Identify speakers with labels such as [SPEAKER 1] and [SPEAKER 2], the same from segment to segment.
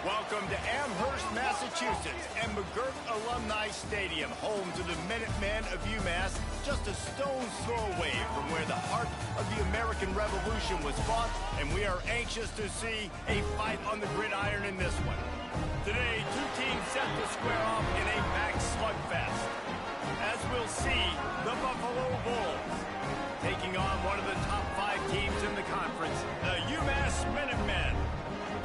[SPEAKER 1] Welcome to Amherst, Massachusetts, and McGirt Alumni Stadium, home to the Minutemen of UMass, just a stone's throw away from where the heart of the American Revolution was fought, and we are anxious to see a fight on the gridiron in this one. Today, two teams set to square off in a max slugfest. As we'll see, the Buffalo Bulls taking on one of the top 5 teams in the conference, the UMass Minutemen.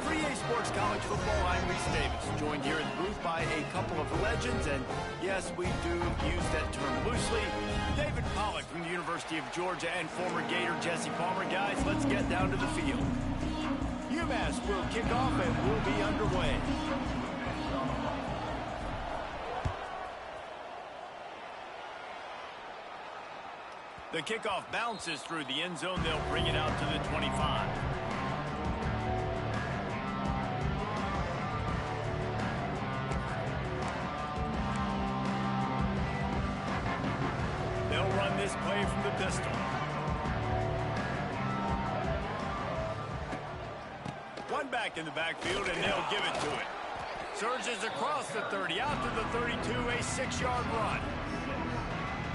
[SPEAKER 1] For EA Sports College Football, I'm Reese Davis, joined here in the booth by a couple of legends, and yes, we do use that term loosely. David Pollack from the University of Georgia and former Gator Jesse Palmer. Guys, let's get down to the field. UMass will kick off and we'll be underway. The kickoff bounces through the end zone. They'll bring it out to the 25. They'll run this play from the pistol. One back in the backfield, and they'll give it to it. Surges across the 30, out to the 32, a 6-yard run.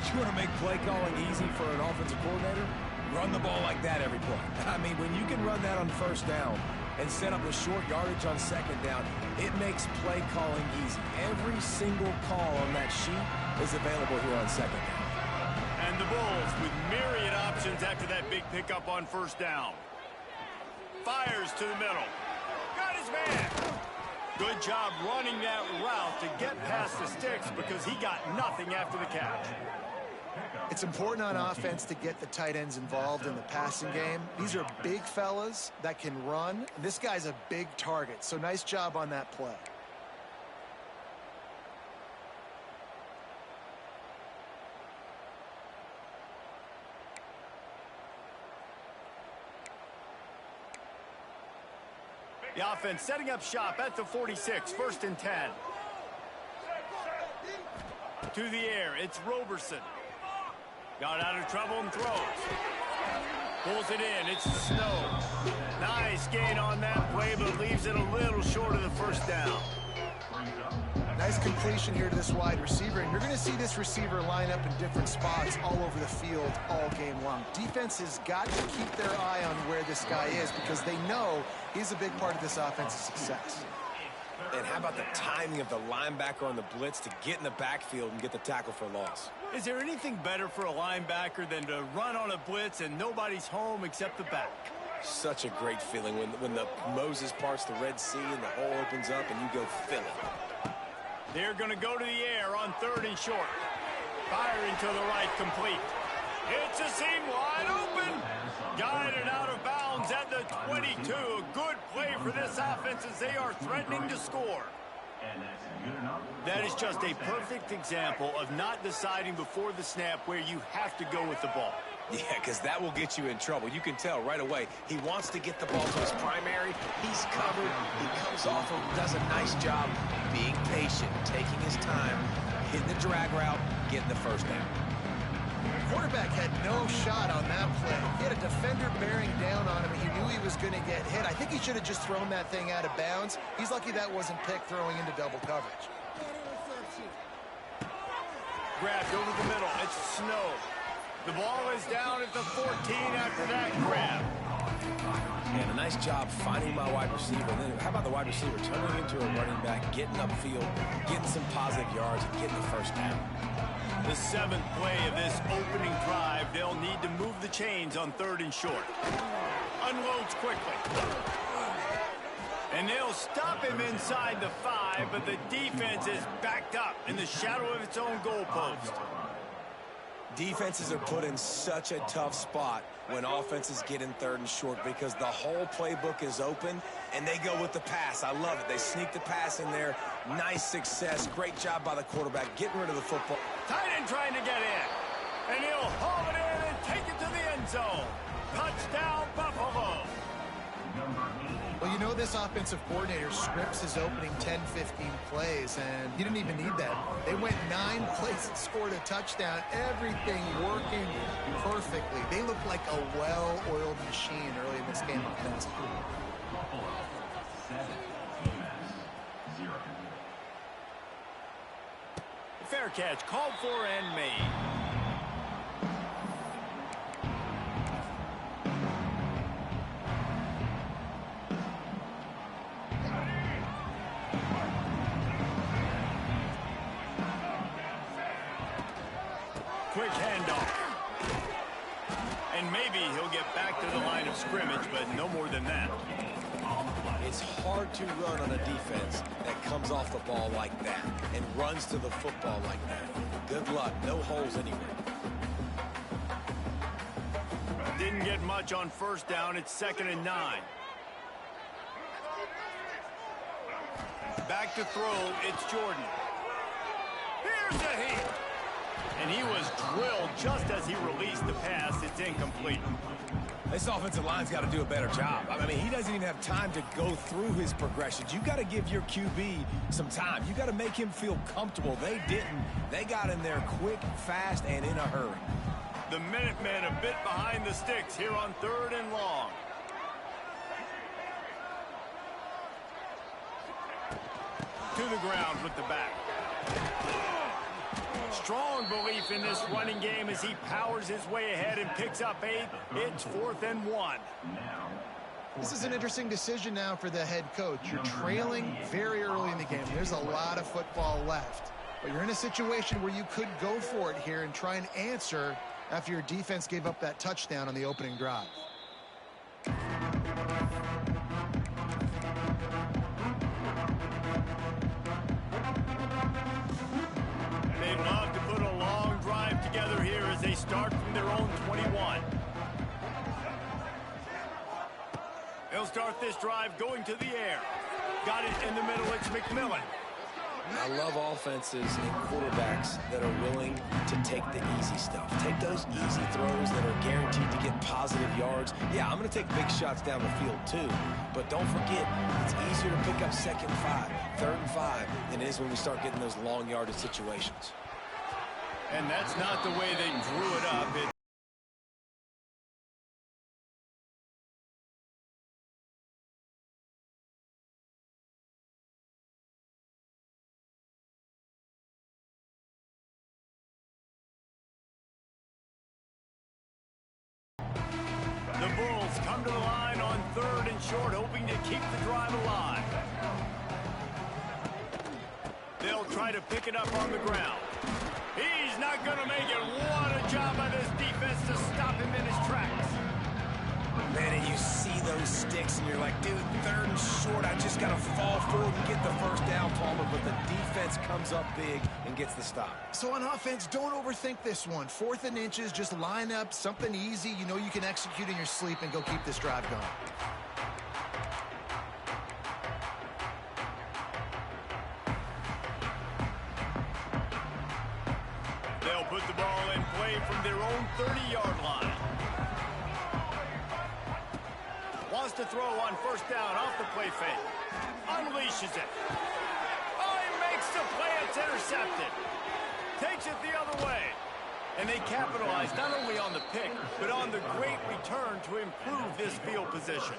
[SPEAKER 2] You want to make play calling easy for an offensive coordinator? Run the ball like that every play. I mean, when you can run that on first down and set up the short yardage on second down, it makes play calling easy. Every single call on that sheet is available here on second down.
[SPEAKER 1] And the Bulls with myriad options after that big pickup on first down. Fires to the middle. Got his man. Good job running that route to get past the sticks because he got nothing after the catch.
[SPEAKER 3] It's important on offense to get the tight ends involved in the passing game. These are big fellas that can run. This guy's a big target, so nice job on that play.
[SPEAKER 1] The offense setting up shop at the 46, 1st and 10. To the air, it's Roberson. Got out of trouble and throws. Pulls it in, it's Snow. Nice gain on that play, but leaves it a little short of the first down.
[SPEAKER 3] Nice completion here to this wide receiver, and you're going to see this receiver line up in different spots all over the field all game long. Defense has got to keep their eye on where this guy is because they know he's a big part of this offense's success.
[SPEAKER 2] And how about the timing of the linebacker on the blitz to get in the backfield and get the tackle for loss?
[SPEAKER 1] Is there anything better for a linebacker than to run on a blitz and nobody's home except the back?
[SPEAKER 2] Such a great feeling when the Moses parts the Red Sea and the hole opens up and you go fill it.
[SPEAKER 1] They're going to go to the air on 3rd and short. Firing to the right, complete. It's a seam wide open. Guided out of bounds at the 22. A good play for this offense as they are threatening to score. That is just a perfect example of not deciding before the snap where you have to go with the ball.
[SPEAKER 2] Yeah, because that will get you in trouble. You can tell right away he wants to get the ball to his primary. He's covered. He comes off and does a nice job being patient, taking his time, hitting the drag route, getting the first down.
[SPEAKER 3] The quarterback had no shot on that play. He had a defender bearing down on him. He knew he was going to get hit. I think he should have just thrown that thing out of bounds. He's lucky that wasn't picked throwing into double coverage.
[SPEAKER 1] Grabbed over the middle. It's Snow. The ball is down at the 14 after that grab.
[SPEAKER 2] And a nice job finding my wide receiver. And then how about the wide receiver turning into a running back, getting upfield, getting some positive yards, and getting the first down.
[SPEAKER 1] The 7th play of this opening drive, they'll need to move the chains on 3rd and short. Unloads quickly. And they'll stop him inside the 5, but the defense is backed up in the shadow of its own goalpost.
[SPEAKER 2] Defenses are put in such a tough spot when offenses get in 3rd and short because the whole playbook is open and they go with the pass. I love it. They sneak the pass in there. Nice success. Great job by the quarterback getting rid of the football.
[SPEAKER 1] Tight end trying to get in. And he'll haul it in and take it to the end zone. Touchdown, Buffalo.
[SPEAKER 3] Well, you know this offensive coordinator scripts his opening 10, 15 plays, and he didn't even need that. They went 9 plays and scored a touchdown. Everything working perfectly. They look like a well-oiled machine early in this game offensively.
[SPEAKER 1] catch called for and made. Quick handoff. And maybe he'll get back to the line of scrimmage, but no more than that.
[SPEAKER 2] It's hard to run on a defense that comes off the ball like that and runs to the football like that. Good luck. No holes anywhere.
[SPEAKER 1] Didn't get much on first down. It's 2nd and 9. Back to throw. It's Jordan. Here's a hit. And he was drilled just as he released the pass. It's incomplete.
[SPEAKER 2] This offensive line's got to do a better job. I mean, he doesn't even have time to go through his progressions. You got to give your QB some time. You got to make him feel comfortable. They didn't. They got in there quick, fast, and in a hurry.
[SPEAKER 1] The Minutemen a bit behind the sticks here on 3rd and long. To the ground with the back. Strong belief in this running game as he powers his way ahead and picks up 8. It's 4th and 1.
[SPEAKER 3] This is an interesting decision now for the head coach. You're trailing very early in the game. There's a lot of football left. But you're in a situation where you could go for it here and try and answer after your defense gave up that touchdown on the opening drive.
[SPEAKER 1] They'd love to put a long drive together here as they start from their own 21. They'll start this drive going to the air. Got it in the middle. It's McMillan.
[SPEAKER 2] I love offenses and quarterbacks that are willing to take the easy stuff. Take those easy throws that are guaranteed to get positive yards. Yeah, I'm going to take big shots down the field too. But don't forget, it's easier to pick up 2nd and 5, 3rd and 5 than it is when we start getting those long yardage situations.
[SPEAKER 1] And that's not the way they drew it up. The Bulls come to the line on 3rd and short, hoping to keep the drive alive. They'll try to pick it up on the ground. He's not going to make it. What a job by this defense to stop him in his tracks.
[SPEAKER 2] Man, and you see those sticks, and you're like, dude, 3rd and short, I just got to fall forward and get the first down, Palmer, but the defense comes up big and gets the stop.
[SPEAKER 3] So on offense, don't overthink this one. 4th and inches, just line up something easy you know you can execute in your sleep and go keep this drive going.
[SPEAKER 1] They'll put the ball in play from their own 30-yard line. Wants to throw on first down off the play fake. Unleashes it. Oh, he makes the play. It's intercepted. Takes it the other way. And they capitalize not only on the pick, but on the great return to improve this field position.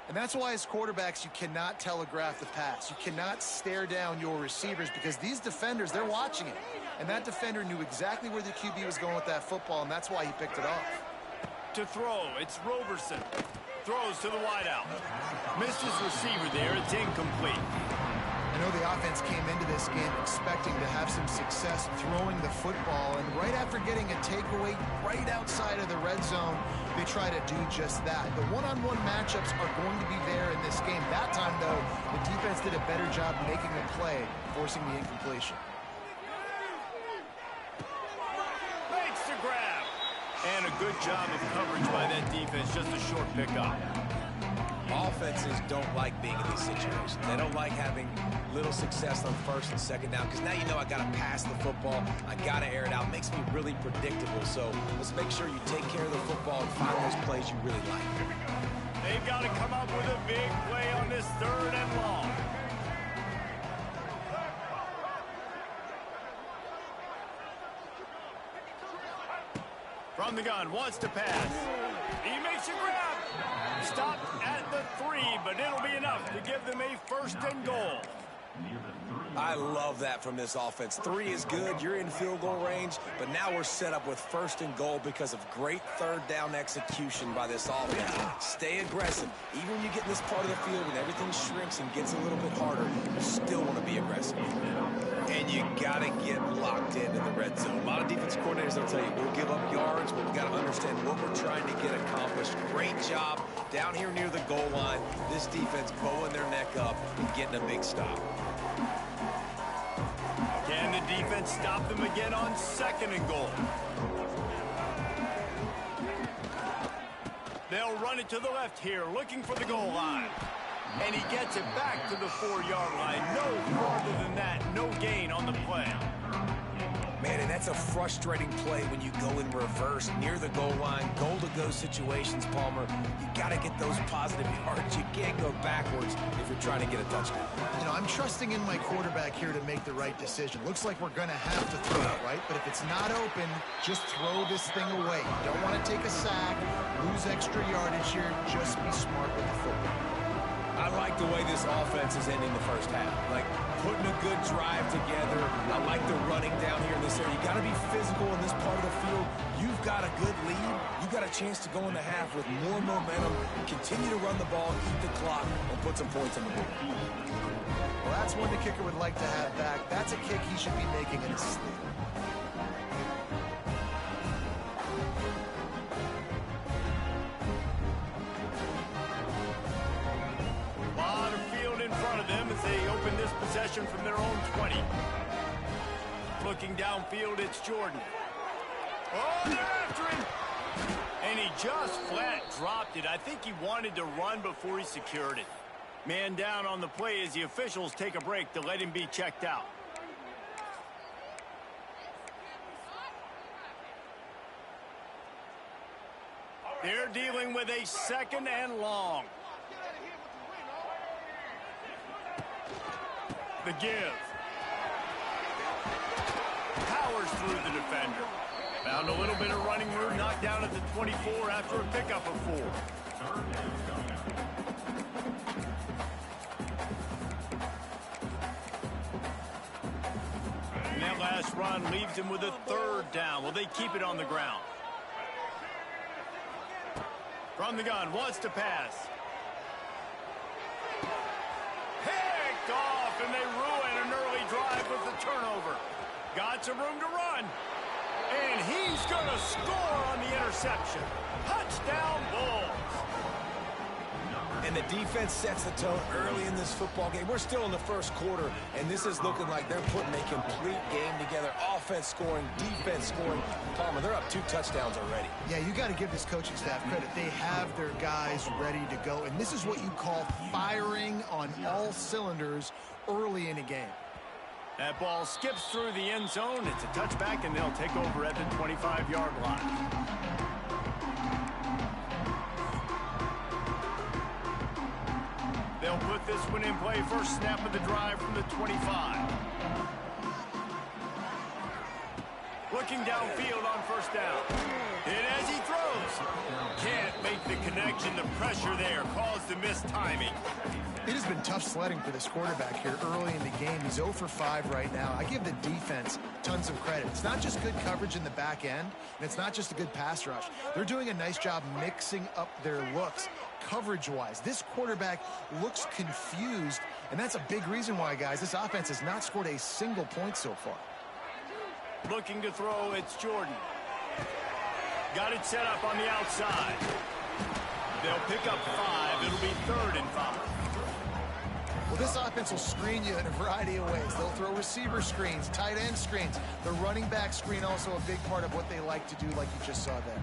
[SPEAKER 3] And that's why as quarterbacks, you cannot telegraph the pass. You cannot stare down your receivers because these defenders, they're watching it. And that defender knew exactly where the QB was going with that football, and that's why he picked it off.
[SPEAKER 1] To throw, it's Roberson. Throws to the wideout. Missed his receiver there. It's incomplete.
[SPEAKER 3] I know the offense came into this game expecting to have some success throwing the football, and right after getting a takeaway right outside of the red zone, they try to do just that. The one-on-one matchups are going to be there in this game. That time, though, the defense did a better job making the play, forcing the incompletion.
[SPEAKER 1] Makes the grab. And a good job of coverage by that defense. Just a short pickup.
[SPEAKER 2] Offenses don't like being in these situations. They don't like having little success on 1st and 2nd down because now you know I got to pass the football. I got to air it out. It makes me really predictable. So let's make sure you take care of the football and find those plays you really like.
[SPEAKER 1] They've got to come up with a big play on this 3rd and long. From the gun, wants to pass. He makes a grab. Stopped at the 3, but it'll be enough to give them a 1st and goal.
[SPEAKER 2] I love that from this offense. 3 is good. You're in field goal range, but now we're set up with 1st and goal because of great 3rd down execution by this offense. Stay aggressive. Even when you get in this part of the field and everything shrinks and gets a little bit harder, you still want to be aggressive. And you got to get locked into the red zone. A lot of defense coordinators, they'll tell you, we'll give up yards, but we got to understand what we're trying to get accomplished. Great job down here near the goal line. This defense bowing their neck up and getting a big stop.
[SPEAKER 1] Can the defense stop them again on 2nd and goal? They'll run it to the left here, looking for the goal line. And he gets it back to the 4-yard line. No farther than that, no gain on the play.
[SPEAKER 2] Man, and that's a frustrating play when you go in reverse near the goal line, goal-to-go situations, Palmer. You got to get those positive yards. You can't go backwards if you're trying to get a touchdown.
[SPEAKER 3] You know, I'm trusting in my quarterback here to make the right decision. Looks like we're going to have to throw it, right? But if it's not open, just throw this thing away. You don't want to take a sack, lose extra yardage here. Just be smart with the football.
[SPEAKER 2] I like the way this offense is ending the 1st half. Like, putting a good drive together. I like the running down here in this area. You got to be physical in this part of the field. You've got a good lead. You've got a chance to go in the half with more momentum, continue to run the ball, keep the clock, and put some points on the board.
[SPEAKER 3] Well, that's one the kicker would like to have back. That's a kick he should be making in his sleep.
[SPEAKER 1] They open this possession from their own 20. Looking downfield, it's Jordan. Oh, they're after him! And he just flat dropped it. I think he wanted to run before he secured it. Man down on the play as the officials take a break to let him be checked out. They're dealing with a 2nd and long. The give. Powers through the defender. Found a little bit of running room, knocked down at the 24 after a pickup of 4. And that last run leaves him with a 3rd down. Will they keep it on the ground? From the gun, wants to pass. Off, and they ruin an early drive with the turnover. Got some room to run. And he's going to score on the interception. Touchdown, Bulls.
[SPEAKER 2] And the defense sets the tone early in this football game. We're still in the 1st quarter, and this is looking like they're putting a complete game together. Offense scoring, defense scoring. Palmer, they're up 2 touchdowns already.
[SPEAKER 3] Yeah, you got to give this coaching staff credit. They have their guys ready to go, and this is what you call firing on all cylinders early in a game.
[SPEAKER 1] That ball skips through the end zone. It's a touchback, and they'll take over at the 25-yard line. They'll put this one in play. First snap of the drive from the 25. Looking downfield on 1st down. And as he throws, can't make the connection. The pressure there caused the missed timing.
[SPEAKER 3] It has been tough sledding for this quarterback here early in the game. He's 0 for 5 right now. I give the defense tons of credit. It's not just good coverage in the back end, and it's not just a good pass rush. They're doing a nice job mixing up their looks coverage-wise. This quarterback looks confused, and that's a big reason why, guys, this offense has not scored a single point so far.
[SPEAKER 1] Looking to throw, it's Jordan. Got it set up on the outside. They'll pick up 5. It'll be 3rd and 5.
[SPEAKER 3] Well, this offense will screen you in a variety of ways. They'll throw receiver screens, tight end screens. The running back screen also a big part of what they like to do, like you just saw there.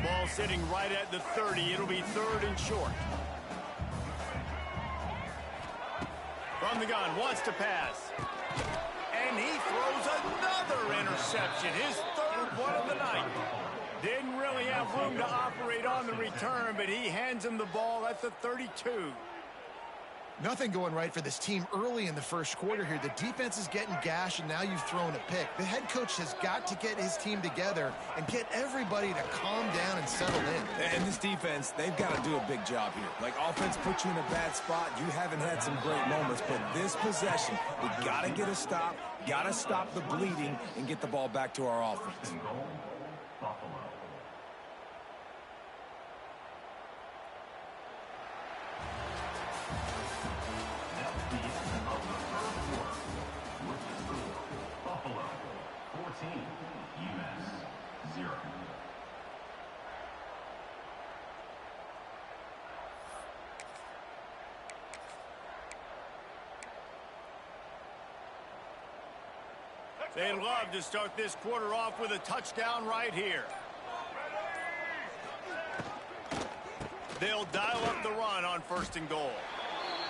[SPEAKER 1] Ball sitting right at the 30. It'll be 3rd and short. From the gun, wants to pass. And he throws another interception. His 3rd one of the night. Didn't really have room to operate on the return, but he hands him the ball at the 32.
[SPEAKER 3] Nothing going right for this team early in the first quarter here. The defense is getting gashed, and now you've thrown a pick. The head coach has got to get his team together and get everybody to calm down and settle in.
[SPEAKER 2] And this defense, they've got to do a big job here. Like, offense put you in a bad spot. You haven't had some great moments, but this possession, we got to get a stop, got to stop the bleeding, and get the ball back to our offense.
[SPEAKER 1] They'd love to start this quarter off with a touchdown right here. They'll dial up the run on 1st and goal.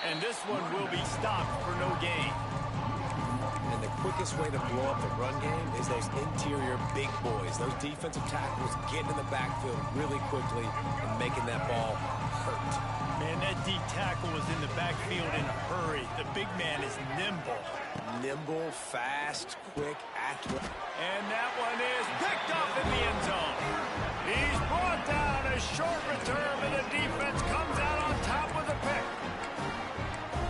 [SPEAKER 1] And this one will be stopped for no gain.
[SPEAKER 2] And the quickest way to blow up the run game is those interior big boys. Those defensive tackles getting in the backfield really quickly and making that ball hurt.
[SPEAKER 1] Man, that deep tackle was in the backfield in a hurry. The big man is nimble.
[SPEAKER 2] Nimble, fast, quick, accurate.
[SPEAKER 1] And that one is picked up in the end zone. He's brought down, a short return, and the defense comes out on top with a pick.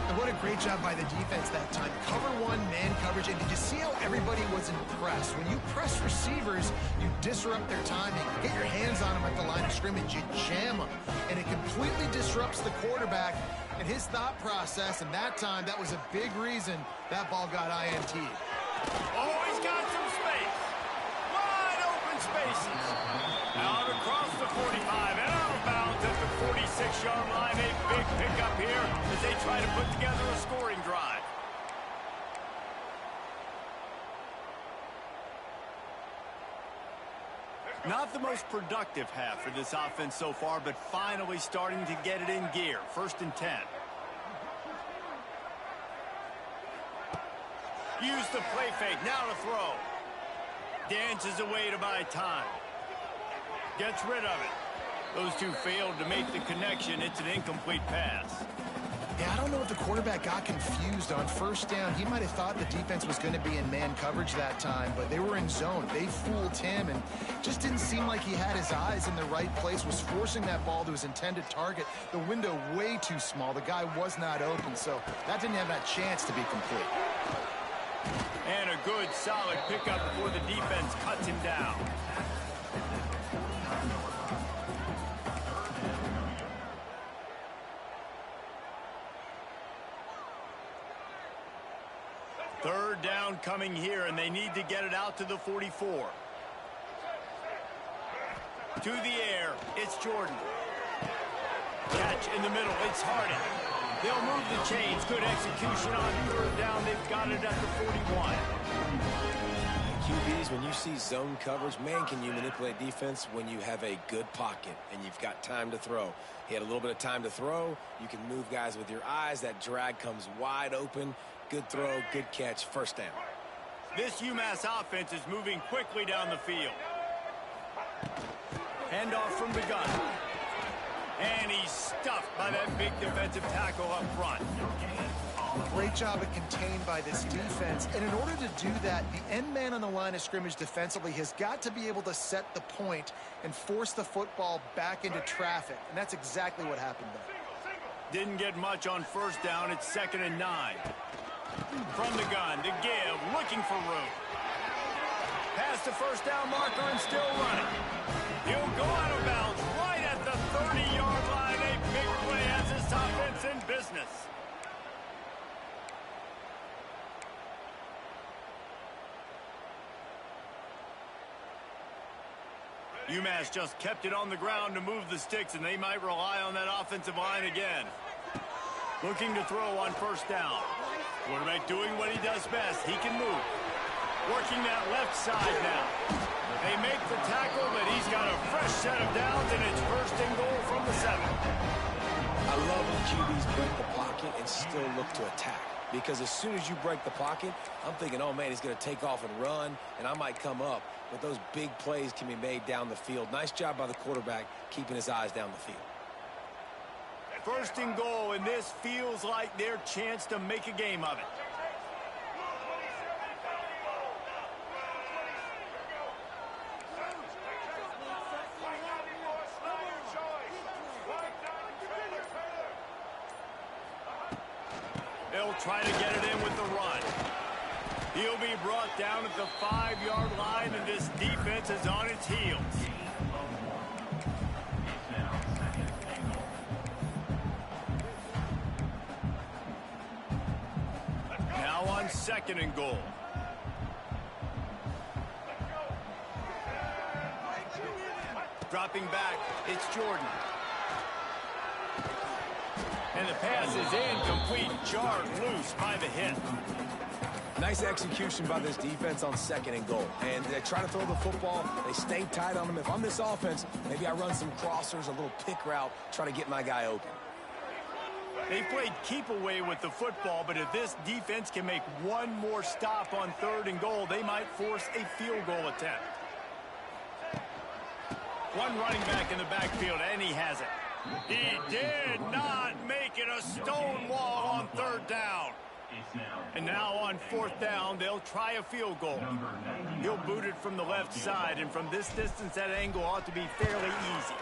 [SPEAKER 3] And what a great job by the defense that time. Cover one, man coverage, and did you see how everybody was impressed? When you press receivers, you disrupt their timing. You get your hands on them at the line of scrimmage, you jam them. And it completely disrupts the quarterback and his thought process, and that time, that was a big reason that ball got INT'd.
[SPEAKER 1] Oh, he's got some space. Wide open spaces. Out across the 45 and out of bounds at the 46-yard line. A big pickup here as they try to put together a scoring drive. Not the most productive half for this offense so far, but finally starting to get it in gear. 1st and 10. Use the play fake, now to throw. Dances away to buy time. Gets rid of it. Those two failed to make the connection. It's an incomplete pass.
[SPEAKER 3] Yeah, I don't know if the quarterback got confused on 1st down. He might have thought the defense was going to be in man coverage that time, but they were in zone. They fooled him and just didn't seem like he had his eyes in the right place, was forcing that ball to his intended target. The window way too small. The guy was not open, so that didn't have that chance to be complete.
[SPEAKER 1] And a good, solid pickup before the defense cuts him down. Third down coming here, and they need to get it out to the 44. To the air, it's Jordan. Catch in the middle, it's Harding. They'll move the chains. Good execution on 3rd down. They've got it at the 41.
[SPEAKER 2] QBs, when you see zone coverage, man, can you manipulate defense when you have a good pocket and you've got time to throw. He had a little bit of time to throw. You can move guys with your eyes. That drag comes wide open. Good throw, good catch, 1st down.
[SPEAKER 1] This UMass offense is moving quickly down the field. Handoff from the gun. And he's stuffed by that big defensive tackle up front.
[SPEAKER 3] Great job of contained by this defense. And in order to do that, the end man on the line of scrimmage defensively has got to be able to set the point and force the football back into traffic. And that's exactly what happened there.
[SPEAKER 1] Didn't get much on 1st down. It's 2nd and 9. From the gun, to give, looking for room. Past the 1st down marker and still running. He'll go out of bounds right at the 30-yard line. A big play has this offense in business. UMass just kept it on the ground to move the sticks, and they might rely on that offensive line again. Looking to throw on 1st down. Quarterback doing what he does best. He can move. Working that left side now. They make the tackle, but he's got a fresh set of downs, and it's 1st and goal from the 7.
[SPEAKER 2] I love when QBs break the pocket and still look to attack. Because as soon as you break the pocket, I'm thinking, oh, man, he's going to take off and run, and I might come up. But those big plays can be made down the field. Nice job by the quarterback keeping his eyes down the field.
[SPEAKER 1] 1st and goal, and this feels like their chance to make a game of it. They'll try to get it in with the run. He'll be brought down at the 5-yard line, and this defense is on its heels. Now on 2nd and goal. Dropping back, it's Jordan. And the pass is incomplete, jarred loose by the hit.
[SPEAKER 2] Nice execution by this defense on 2nd and goal. And they try to throw the football. They stay tight on them. If I'm this offense, maybe I run some crossers, a little pick route, try to get my guy open.
[SPEAKER 1] They played keep away with the football, but if this defense can make one more stop on 3rd and goal, they might force a field goal attempt. One running back in the backfield, and he has it. He did not make it a stone wall on 3rd down. And now on 4th down, they'll try a field goal. He'll boot it from the left side, and from this distance, that angle ought to be fairly easy.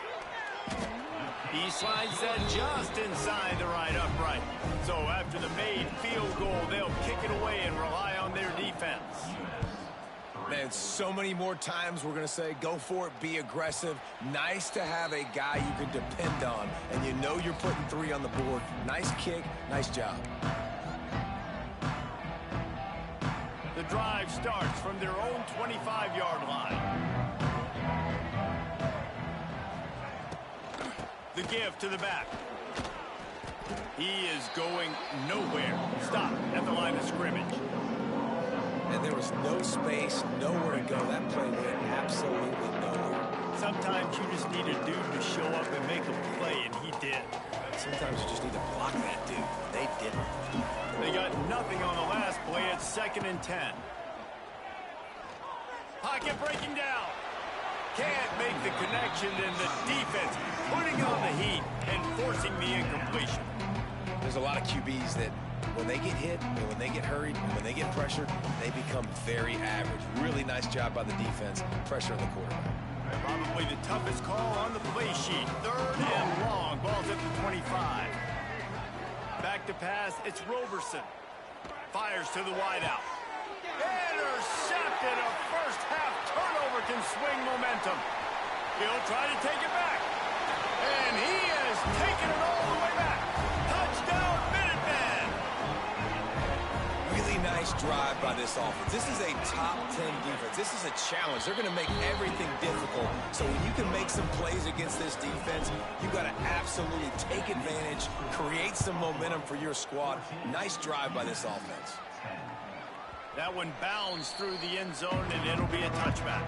[SPEAKER 1] He slides that just inside the right upright. So after the made field goal, they'll kick it away and rely on their defense.
[SPEAKER 2] Man, so many more times we're going to say, go for it, be aggressive. Nice to have a guy you can depend on, and you know you're putting 3 on the board. Nice kick, nice job.
[SPEAKER 1] The drive starts from their own 25-yard line. The give to the back. He is going nowhere. Stop at the line of scrimmage.
[SPEAKER 2] And there was no space, nowhere to go. That play went absolutely nowhere.
[SPEAKER 1] Sometimes you just need a dude to show up and make a play, and he did.
[SPEAKER 2] Sometimes you just need to block that dude. They didn't.
[SPEAKER 1] They got nothing on the last play at 2nd and 10. Pocket breaking down. Can't make the connection, and the defense putting on the heat and forcing the incompletion.
[SPEAKER 2] There's a lot of QBs that when they get hit, and when they get hurried, and when they get pressured, they become very average. Really nice job by the defense, pressuring the quarterback.
[SPEAKER 1] Probably the toughest call on the play sheet. 3rd and long, ball's at the 25. Back to pass, it's Roberson. Fires to the wideout. Intercepted, a first-half turnover can swing momentum. He'll try to take it back. And he has taken it all the way back. Touchdown, Minutemen!
[SPEAKER 2] Really nice drive by this offense. This is a top 10 defense. This is a challenge. They're going to make everything difficult. So when you can make some plays against this defense, you got to absolutely take advantage, create some momentum for your squad. Nice drive by this offense.
[SPEAKER 1] That one bounds through the end zone, and it'll be a touchback.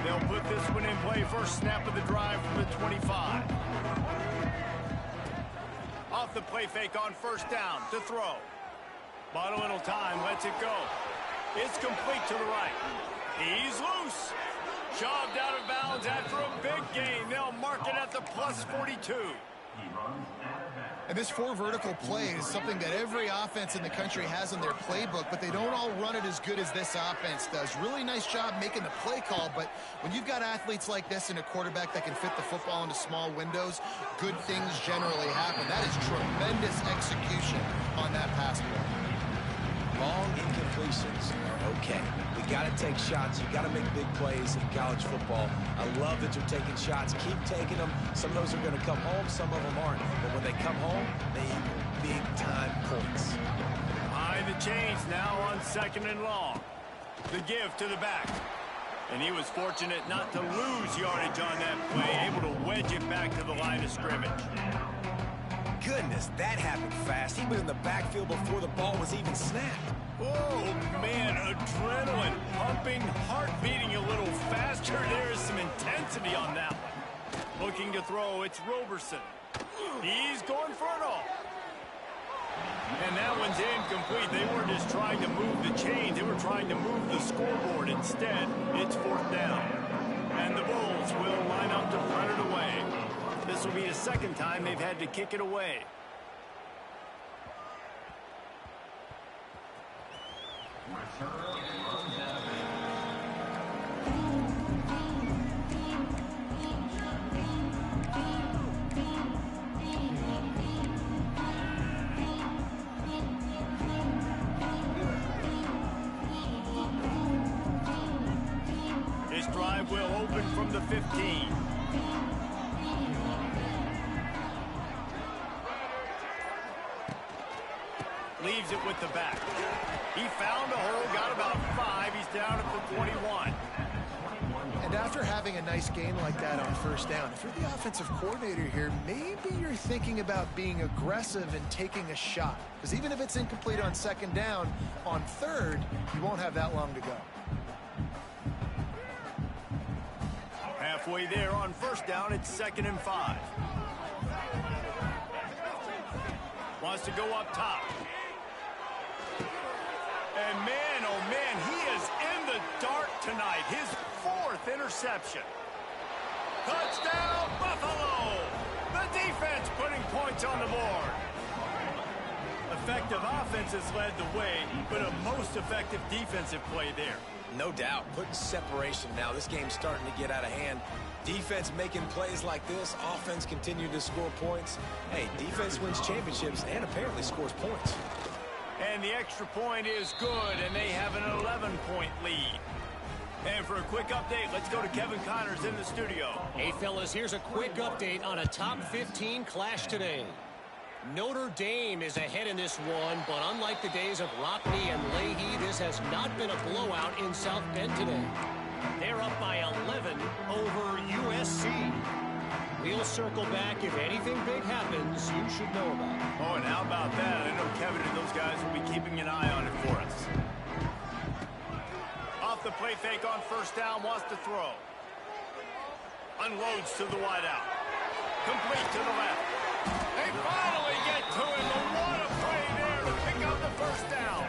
[SPEAKER 1] They'll put this one in play. First snap of the drive from the 25. Off the play fake on 1st down to throw. Bought a little time, lets it go. It's complete to the right. He's loose. Shoved out of bounds after a big gain. They'll mark it at the plus 42.
[SPEAKER 3] And this 4 vertical play is something that every offense in the country has in their playbook, but they don't all run it as good as this offense does. Really nice job making the play call, but when you've got athletes like this and a quarterback that can fit the football into small windows, good things generally happen. That is tremendous execution on that pass play.
[SPEAKER 2] Long incompletions are okay. We got to take shots. You got to make big plays in college football. I love that you're taking shots. Keep taking them. Some of those are going to come home. Some of them aren't. But when they come home, they equal big-time points.
[SPEAKER 1] Behind the chains now on 2nd and long. The give to the back. And he was fortunate not to lose yardage on that play, able to wedge it back to the line of scrimmage.
[SPEAKER 2] Goodness, that happened fast. He was in the backfield before the ball was even snapped.
[SPEAKER 1] Oh, man, adrenaline pumping, heart beating a little faster. There is some intensity on that one. Looking to throw, it's Roberson. He's going for it all. And that one's incomplete. They weren't just trying to move the chains. They were trying to move the scoreboard. Instead, it's 4th down. And the Bulls will line up to punt it away. This will be the 2nd time they've had to kick it away. This drive will open from the 15. Leaves it with the back. He found a hole, got about 5. He's down at the 21.
[SPEAKER 3] And after having a nice gain like that on 1st down, if you're the offensive coordinator here, maybe you're thinking about being aggressive and taking a shot. Because even if it's incomplete on 2nd down, on 3rd, you won't have that long to go.
[SPEAKER 1] Halfway there on 1st down, it's 2nd and 5. Wants to go up top. And man, oh man, he is in the dark tonight. His 4th interception. Touchdown, Buffalo! The defense putting points on the board. Effective offense has led the way, but a most effective defensive play there.
[SPEAKER 2] No doubt, putting separation now. This game's starting to get out of hand. Defense making plays like this. Offense continuing to score points. Hey, defense wins championships and apparently scores points.
[SPEAKER 1] And the extra point is good, and they have an 11-point lead. And for a quick update, let's go to Kevin Connors in the studio.
[SPEAKER 4] Hey, fellas, here's a quick update on a top 15 clash today. Notre Dame is ahead in this one, but unlike the days of Rockney and Leahy, this has not been a blowout in South Bend today. They're up by 11 over USC. We'll circle back. If anything big happens, you should know about it.
[SPEAKER 1] Oh, and how about that? I know Kevin and those guys will be keeping an eye on it for us. Off the play fake on 1st down, wants to throw. Unloads to the wideout. Complete to the left. They finally get to him, but what a play there to pick up the 1st down.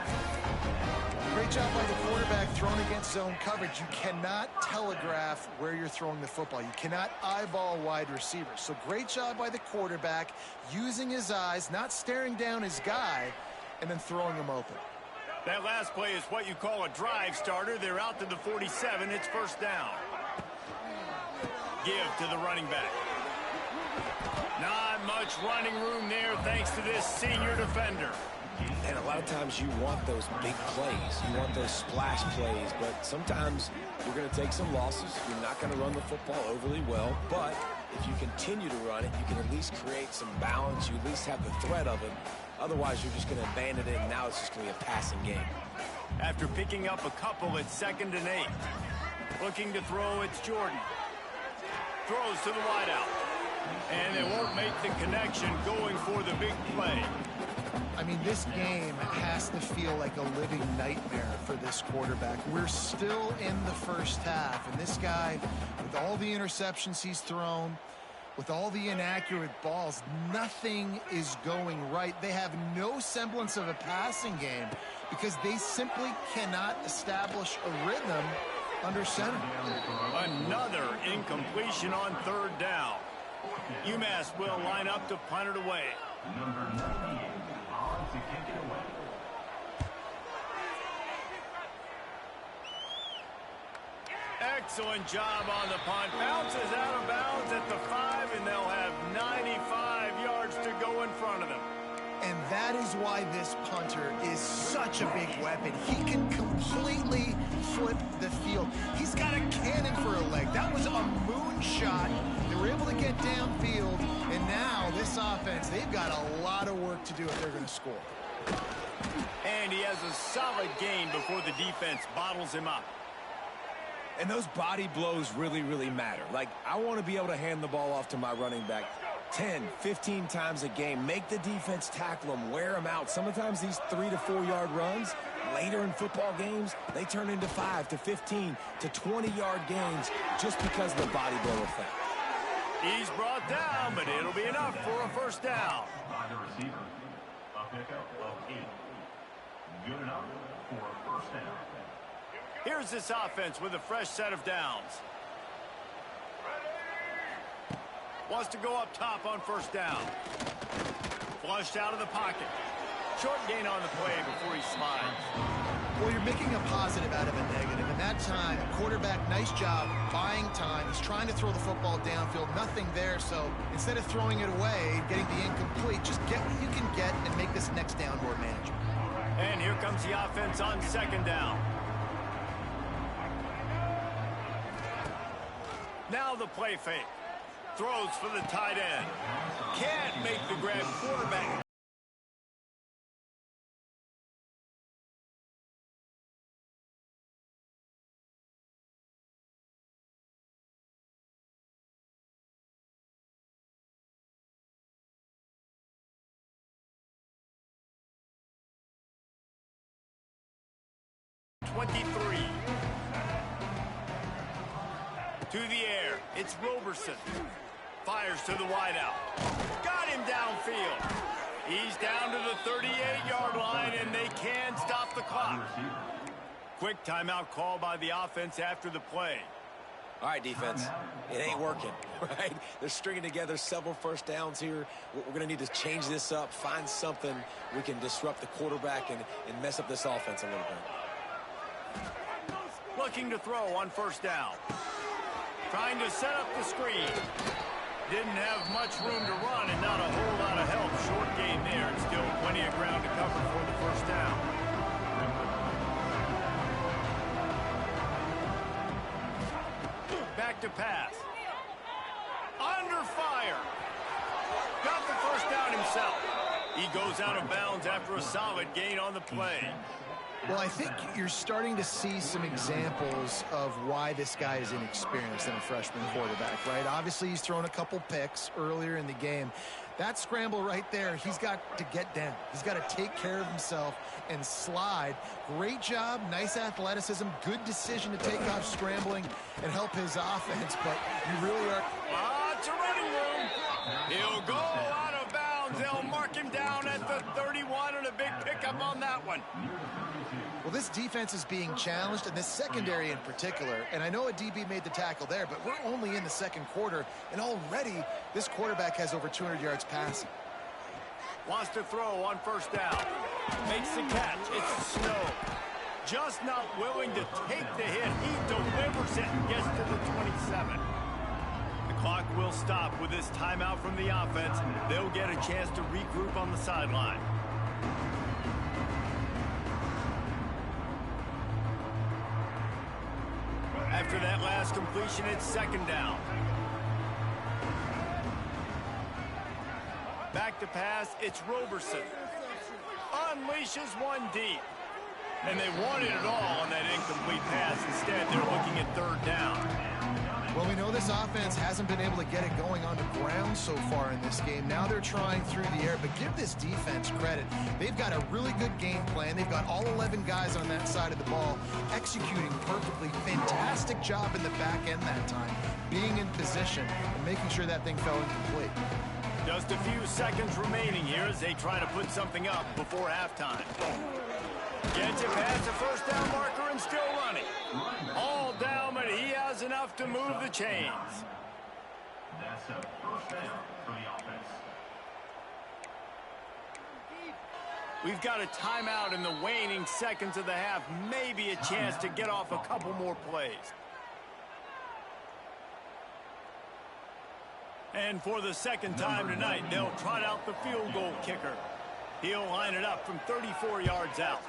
[SPEAKER 3] Great job by the quarterback throwing against zone coverage. You cannot telegraph where you're throwing the football. You cannot eyeball wide receivers. So great job by the quarterback using his eyes, not staring down his guy, and then throwing him open.
[SPEAKER 1] That last play is what you call a drive starter. They're out to the 47. It's 1st down. Give to the running back. Not much running room there thanks to this senior defender.
[SPEAKER 2] And a lot of times you want those big plays. You want those splash plays. But sometimes you're going to take some losses. You're not going to run the football overly well. But if you continue to run it, you can at least create some balance. You at least have the threat of it. Otherwise, you're just going to abandon it, and now it's just going to be a passing game.
[SPEAKER 1] After picking up a couple, it's 2nd and 8. Looking to throw, it's Jordan. Throws to the wideout. And they won't make the connection going for the big play.
[SPEAKER 3] I mean, this game has to feel like a living nightmare for this quarterback. We're still in the 1st half, and this guy, with all the interceptions he's thrown, with all the inaccurate balls, nothing is going right. They have no semblance of a passing game because they simply cannot establish a rhythm under center.
[SPEAKER 1] Another incompletion on 3rd down. UMass will line up to punt it away. Excellent job on the punt. Bounces out of bounds at the 5, and they'll have 95 yards to go in front of them.
[SPEAKER 3] And that is why this punter is such a big weapon. He can completely flip the field. He's got a cannon for a leg. That was a moonshot. They were able to get downfield, and now this offense, they've got a lot of work to do if they're going to score.
[SPEAKER 1] And he has a solid gain before the defense bottles him up.
[SPEAKER 2] And those body blows really, really matter. Like, I want to be able to hand the ball off to my running back 10, 15 times a game. Make the defense tackle them, wear them out. Sometimes these 3 to 4 yard runs, later in football games, they turn into 5 to 15 to 20 yard gains just because of the body blow effect.
[SPEAKER 1] He's brought down, but it'll be enough for a 1st down.
[SPEAKER 5] pickup of 8. Good enough for a first down.
[SPEAKER 1] Here's this offense with a fresh set of downs. Wants to go up top on first down. Flushed out of the pocket. Short gain on the play before he slides.
[SPEAKER 3] Well, you're making a positive out of a negative. And that time, quarterback, nice job buying time. He's trying to throw the football downfield. Nothing there. So instead of throwing it away, getting the incomplete, just get what you can get and make this next down more manageable.
[SPEAKER 1] And here comes the offense on second down. Now the play fake. Throws for the tight end. Can't make the grab. Quarterback. To the air, it's Roberson. Fires to the wideout. Got him downfield. He's down to the 38-yard line, and they can stop the clock. Quick timeout call by the offense after the play.
[SPEAKER 2] All right, defense, it ain't working, right? They're stringing together several first downs here. We're going to need to change this up, find something we can disrupt the quarterback and mess up this offense a little bit.
[SPEAKER 1] Looking to throw on first down. Trying to set up the screen. Didn't have much room to run and not a whole lot of help. Short gain there and still plenty of ground to cover for the first down. Back to pass. Under fire. Got the first down himself. He goes out of bounds after a solid gain on the play.
[SPEAKER 3] Well, I think you're starting to see some examples of why this guy is inexperienced in a freshman quarterback, right? Obviously, he's thrown a couple picks earlier in the game. That scramble right there, he's got to get down. He's got to take care of himself and slide. Great job, nice athleticism, good decision to take off scrambling and help his offense, but you really are...
[SPEAKER 1] Lots of running room. He'll go out of bounds. They'll mark him down at the 31 and a big pickup on that one.
[SPEAKER 3] Well, this defense is being challenged, and this secondary in particular. And I know a DB made the tackle there, but we're only in the second quarter, and already this quarterback has over 200 yards passing.
[SPEAKER 1] Wants to throw on first down. Makes the catch. It's Snow. Just not willing to take the hit. He delivers it and gets to the 27. The clock will stop with this timeout from the offense. They'll get a chance to regroup on the sideline. After that last completion, it's second down. Back to pass, it's Roberson. Unleashes one deep. And they wanted it all on that incomplete pass. Instead, they're looking at third down.
[SPEAKER 3] Well, we know this offense hasn't been able to get it going on the ground so far in this game. Now they're trying through the air, but give this defense credit. They've got a really good game plan. They've got all 11 guys on that side of the ball executing perfectly. Fantastic job in the back end that time, being in position and making sure that thing fell incomplete.
[SPEAKER 1] Just a few seconds remaining here as they try to put something up before halftime. Gets it past the first down marker and still running. All down, but he has enough to move the chains.
[SPEAKER 5] That's a first down for the offense.
[SPEAKER 1] We've got a timeout in the waning seconds of the half. Maybe a chance to get off a couple more plays. And for the second time tonight, they'll trot out the field goal kicker. He'll line it up from 34 yards out.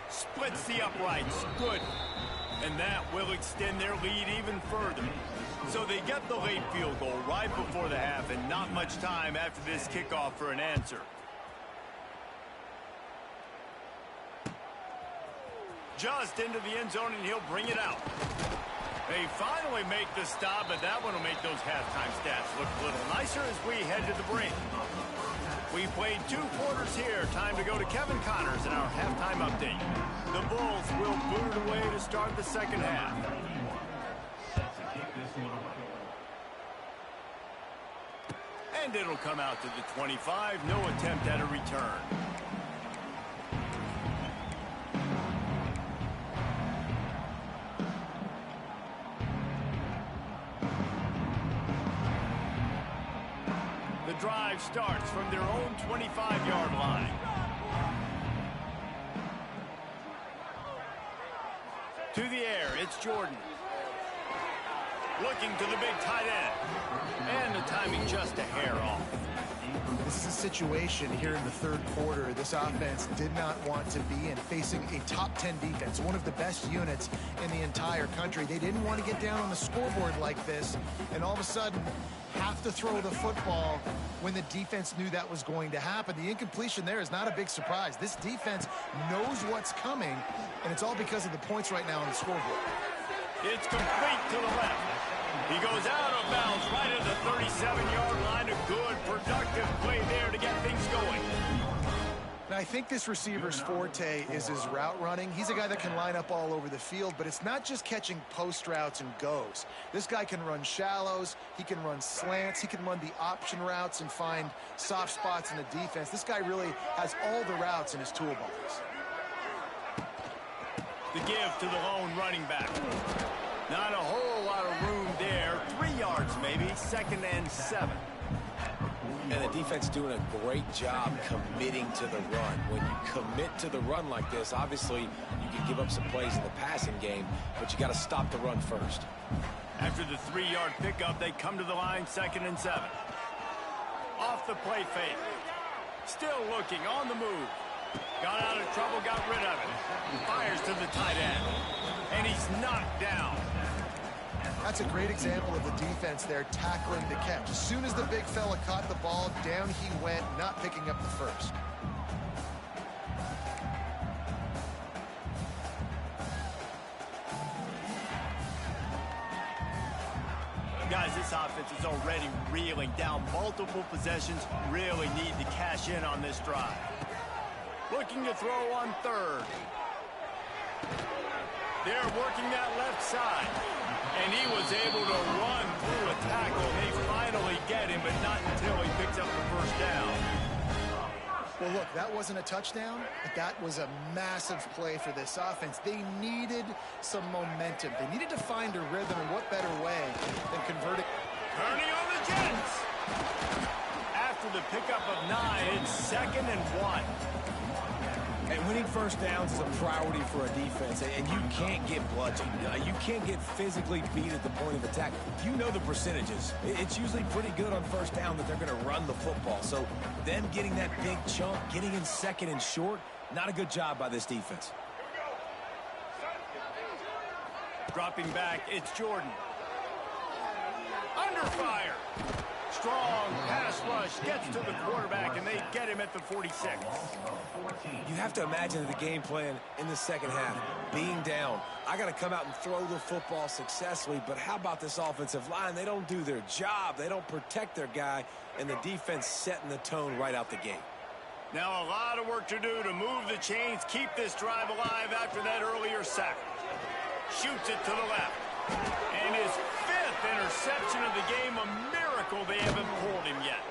[SPEAKER 1] Splits the uprights. Good. And that will extend their lead even further. So they get the late field goal right before the half, and not much time after this kickoff for an answer. Just into the end zone, and he'll bring it out. They finally make the stop, but that one will make those halftime stats look a little nicer as we head to the break. We played 2 quarters here. Time to go to Kevin Connors in our halftime update. The Bulls will boot it away to start the second half. And And it'll come out to the 25. No attempt at a return. The drive starts from their own 25-yard line. To the air, it's Jordan. Looking to the big tight end. And the timing just a hair off.
[SPEAKER 3] This is a situation here in the third quarter this offense did not want to be in, facing a top 10 defense, one of the best units in the entire country. They didn't want to get down on the scoreboard like this, and all of a sudden have to throw the football when the defense knew that was going to happen. The incompletion there is not a big surprise. This defense knows what's coming, and it's all because of the points right now on the scoreboard.
[SPEAKER 1] It's complete to the left. He goes out of bounds right at the 37-yard line. A good, productive play there to get things going.
[SPEAKER 3] Now, I think this receiver's forte is his route running. He's a guy that can line up all over the field, but it's not just catching post routes and goes. This guy can run shallows. He can run slants. He can run the option routes and find soft spots in the defense. This guy really has all the routes in his toolbox.
[SPEAKER 1] The give to the lone running back. Not a whole lot of room there. 3 yards maybe, 2nd and 7.
[SPEAKER 2] And the defense doing a great job committing to the run. When you commit to the run like this, obviously you can give up some plays in the passing game, but you got to stop the run first.
[SPEAKER 1] After the 3-yard pickup, they come to the line, 2nd and 7. Off the play fake. Still looking, on the move. Got out of trouble, got rid of it. Fires to the tight end. And he's knocked down.
[SPEAKER 3] That's a great example of the defense there tackling the catch. As soon as the big fella caught the ball, down he went, not picking up the first.
[SPEAKER 1] Guys, this offense is already reeling down multiple possessions. Really need to cash in on this drive. Looking to throw on 3rd. They're working that left side. And he was able to run through a tackle. They finally get him, but not until he picks up the first down.
[SPEAKER 3] Well, look, that wasn't a touchdown, but that was a massive play for this offense. They needed some momentum. They needed to find a rhythm, and what better way than converting.
[SPEAKER 1] Turning on the Jets. After the pickup of 9, it's 2nd and 1.
[SPEAKER 2] And winning first downs is a priority for a defense, and you can't get bludgeoned. You can't get physically beat at the point of attack. You know the percentages. It's usually pretty good on first down that they're going to run the football. So them getting that big chunk, getting in 2nd and short, not a good job by this defense.
[SPEAKER 1] Dropping back, it's Jordan. Under fire. Strong pass rush gets to the quarterback, and they get him at the 46.
[SPEAKER 2] You have to imagine the game plan in the second half. Being down, I got to come out and throw the football successfully, but how about this offensive line? They don't do their job. They don't protect their guy, and the defense setting the tone right out the gate.
[SPEAKER 1] Now a lot of work to do to move the chains, keep this drive alive after that earlier sack. Shoots it to the left. And his 5th interception of the game, a miracle they haven't pulled him yet.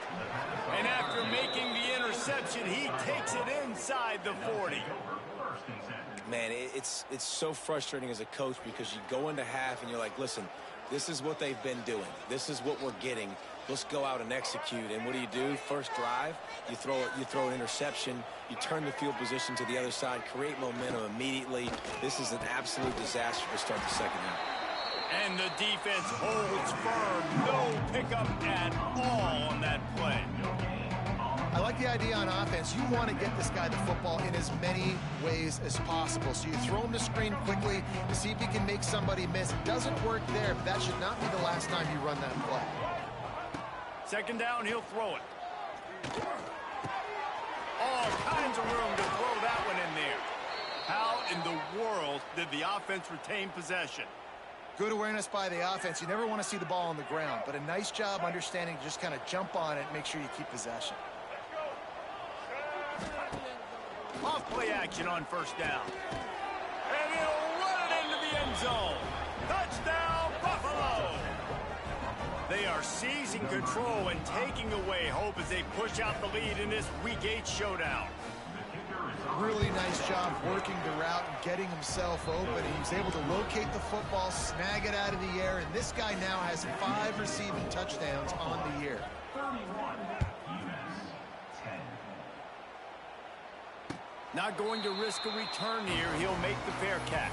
[SPEAKER 1] And after making the interception, he takes it inside the 40.
[SPEAKER 2] Man, it's so frustrating as a coach because you go into half and you're like, listen, this is what they've been doing. This is what we're getting. Let's go out and execute. And what do? First drive, you throw an interception, you turn the field position to the other side, create momentum immediately. This is an absolute disaster to start the second half.
[SPEAKER 1] And the defense holds firm. No pickup at all on that play.
[SPEAKER 3] I like the idea on offense. You want to get this guy the football in as many ways as possible. So you throw him the screen quickly to see if he can make somebody miss. It doesn't work there, but that should not be the last time you run that play.
[SPEAKER 1] 2nd down, he'll throw it. All kinds of room to throw that one in there. How in the world did the offense retain possession?
[SPEAKER 3] Good awareness by the offense. You never want to see the ball on the ground, but a nice job understanding to just kind of jump on it and make sure you keep possession.
[SPEAKER 1] Off play action on 1st down. And he'll run it into the end zone. Touchdown, Buffalo! They are seizing taking control and taking away hope as they push out the lead in this Week 8 showdown.
[SPEAKER 3] Really nice job working the route and getting himself open. He was able to locate the football, snag it out of the air, and this guy now has 5 receiving touchdowns on the year.
[SPEAKER 5] 31, UMass 10.
[SPEAKER 1] Not going to risk a return here. He'll make the fair catch.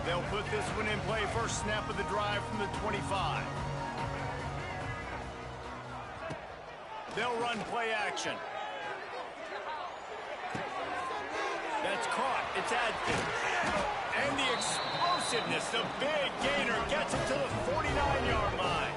[SPEAKER 1] They'll put this one in play. First snap of the drive from the 25. They'll run play action. That's caught. It's Adkins. And the explosiveness, the big gainer gets it to the 49-yard line.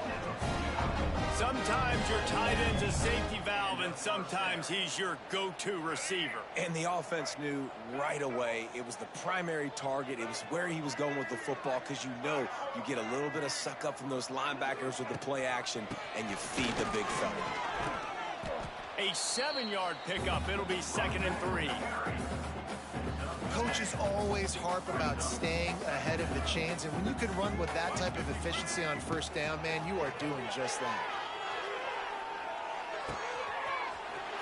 [SPEAKER 1] Sometimes your tight end's a safety valve, and sometimes he's your go-to receiver.
[SPEAKER 2] And the offense knew right away it was the primary target. It was where he was going with the football, because you know you get a little bit of suck up from those linebackers with the play action, and you feed the big fella.
[SPEAKER 1] A 7-yard pickup. It'll be 2nd and 3.
[SPEAKER 3] Coaches always harp about staying ahead of the chains, and when you can run with that type of efficiency on first down, man, you are doing just that.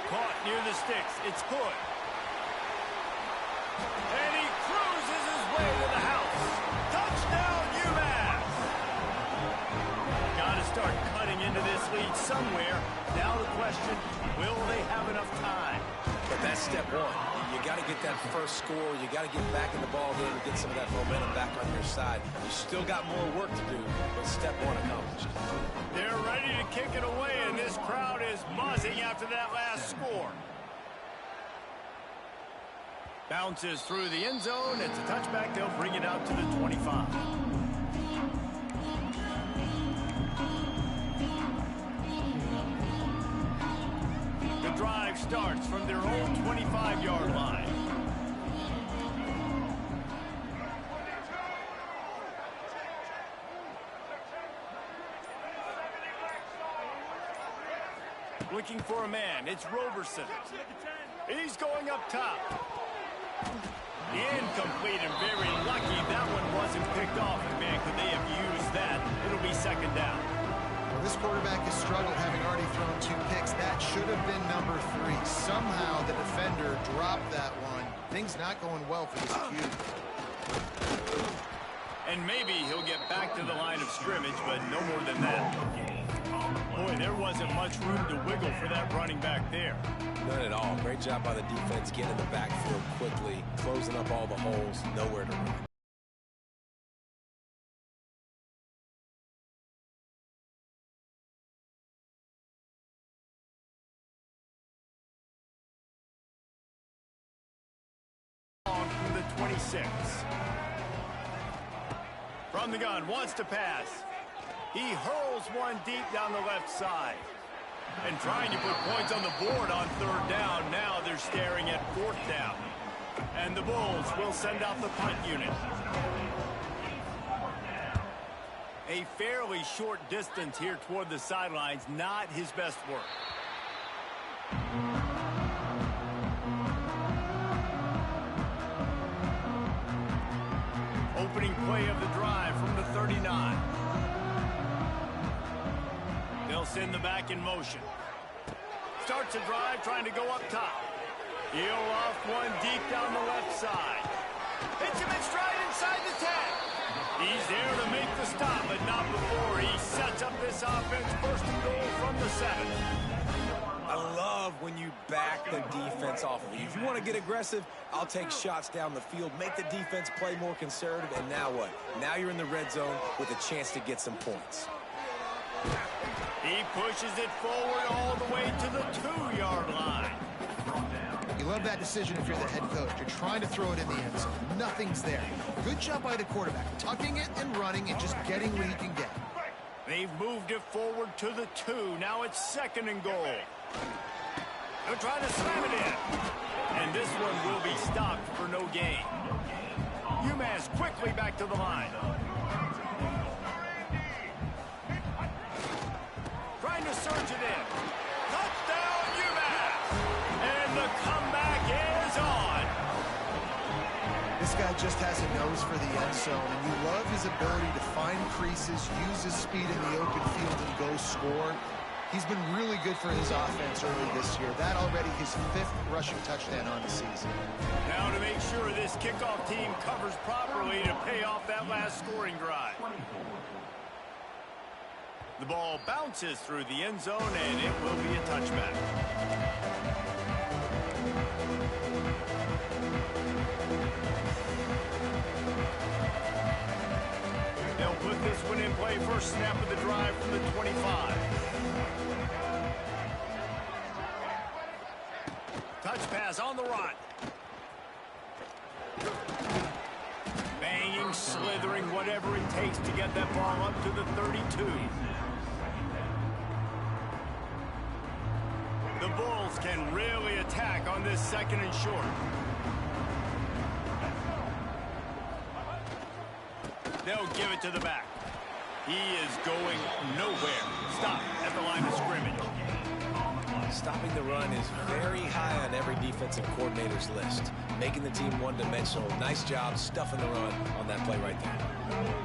[SPEAKER 1] Caught near the sticks. It's Hood. And he cruises his way to the house. Touchdown, UMass! Got to start cutting into this lead somewhere. Now the question, will they have enough time?
[SPEAKER 2] But that's step one. You got to get that first score. You got to get back in the ball game and get some of that momentum back on your side. You still got more work to do, but step one accomplished.
[SPEAKER 1] They're ready to kick it away, and this crowd is buzzing after that last score. Bounces through the end zone. It's a touchback. They'll bring it out to the 25. The drive starts from their own 25-yard line. Looking for a man. It's Roberson. He's going up top. Incomplete, and very lucky that one wasn't picked off. And man, could they have used that? It'll be 2nd down.
[SPEAKER 3] Well, this quarterback has struggled, having already thrown 2 picks. That should have been number 3. Somehow the defender dropped that one. Things not going well for this Q.
[SPEAKER 1] And maybe he'll get back to the line of scrimmage, but no more than that. Boy, there wasn't much room to wiggle for that running back there.
[SPEAKER 2] None at all. Great job by the defense getting in the backfield quickly, closing up all the holes, nowhere to run.
[SPEAKER 1] From the 26. From the gun, wants to pass. He hurls one deep down the left side. And trying to put points on the board on 3rd down. Now they're staring at 4th down. And the Bulls will send out the punt unit. A fairly short distance here toward the sidelines. Not his best work. Opening play of the drive from the 39. They'll send the back in motion. Starts a drive trying to go up top. He'll off one deep down the left side. Hits him in stride inside the 10. He's there to make the stop, but not before he sets up this offense. 1st and goal from the 7.
[SPEAKER 2] I love when you back the defense off of you. If you want to get aggressive, I'll take shots down the field, make the defense play more conservative, and now what? Now you're in the red zone with a chance to get some points.
[SPEAKER 1] He pushes it forward all the way to the 2-yard line.
[SPEAKER 3] You love that decision if you're the head coach. You're trying to throw it in the end zone. Nothing's there. Good job by the quarterback, tucking it and running and just getting what he can get.
[SPEAKER 1] They've moved it forward to the 2. Now it's 2nd and goal. They'll try to slam it in. And this one will be stopped for no gain. UMass quickly back to the line. Trying to surge it in. Touchdown, UMass! And the comeback is on.
[SPEAKER 3] This guy just has a nose for the end zone, and you love his ability to find creases, use his speed in the open field, and go score. He's been really good for his offense early this year. That already his 5th rushing touchdown on the season.
[SPEAKER 1] Now to make sure this kickoff team covers properly to pay off that last scoring drive. The ball bounces through the end zone, and it will be a touchback. They'll put this one in play first snap of the drive from the 25. Touch pass on the run. Banging, slithering, whatever it takes to get that ball up to the 32. The Bulls can really attack on this 2nd and short. They'll give it to the back. He is going nowhere. Stop at the line of scrimmage.
[SPEAKER 2] Stopping the run is very high on every defensive coordinator's list. Making the team one-dimensional. Nice job stuffing the run on that play right there.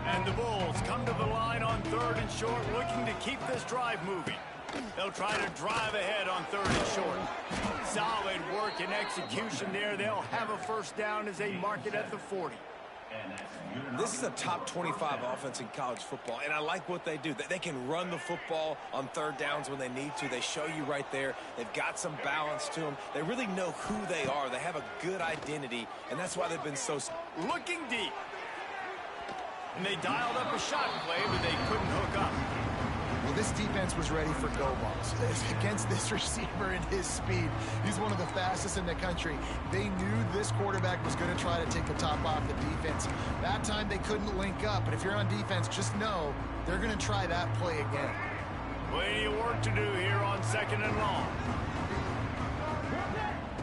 [SPEAKER 1] And the Bulls come to the line on 3rd and short, looking to keep this drive moving. They'll try to drive ahead on 3rd and short. Solid work and execution there. They'll have a first down as they mark it at the 40.
[SPEAKER 2] This is a top 25 offense in college football, and I like what they do. They can run the football on 3rd downs when they need to. They show you right there. They've got some balance to them. They really know who they are. They have a good identity, and that's why they've been so...
[SPEAKER 1] Looking deep. And they dialed up a shot play, but they couldn't hook up.
[SPEAKER 3] Well, this defense was ready for go balls against this receiver and his speed. He's one of the fastest in the country. They knew this quarterback was going to try to take the top off the defense. That time they couldn't link up, but if you're on defense, just know they're going to try that play again.
[SPEAKER 1] Plenty of work to do here on 2nd and long.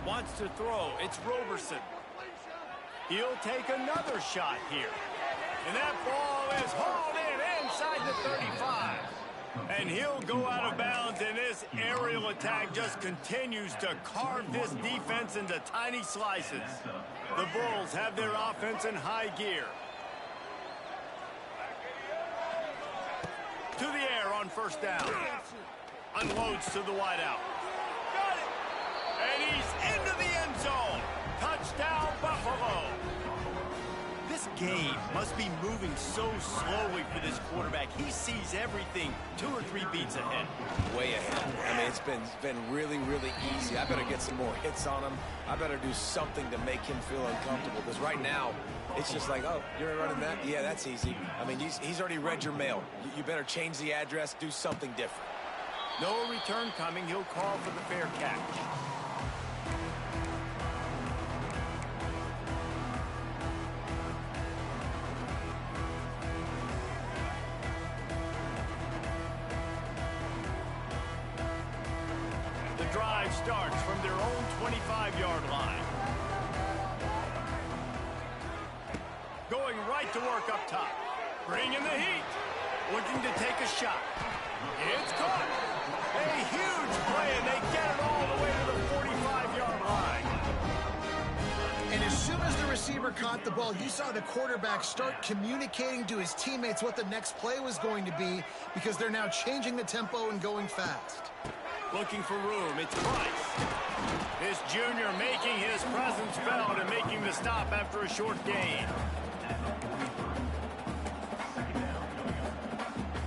[SPEAKER 1] Wants to throw. It's Roberson. He'll take another shot here. And that ball is hauled in inside the 35. And he'll go out of bounds, and this aerial attack just continues to carve this defense into tiny slices. The Bulls have their offense in high gear. To the air on 1st down. Unloads to the wideout. Got it! And he's into the end zone. Touchdown, Buffalo. This game must be moving so slowly for this quarterback. He sees everything 2 or 3 beats ahead.
[SPEAKER 2] Way ahead. I mean, it's been really, really easy. I better get some more hits on him. I better do something to make him feel uncomfortable, because right now, it's just like, oh, you're running that? Yeah, that's easy. I mean, he's already read your mail. You better change the address, do something different.
[SPEAKER 1] No return coming. He'll call for the fair catch. Drive starts from their own 25-yard line. Going right to work up top. Bringing the heat. Looking to take a shot. It's caught. A huge play, and they get it all the way to the 45-yard line.
[SPEAKER 3] And as soon as the receiver caught the ball, you saw the quarterback start communicating to his teammates what the next play was going to be, because they're now changing the tempo and going fast.
[SPEAKER 1] Looking for room, it's Price. This junior making his presence felt and making the stop after a short gain.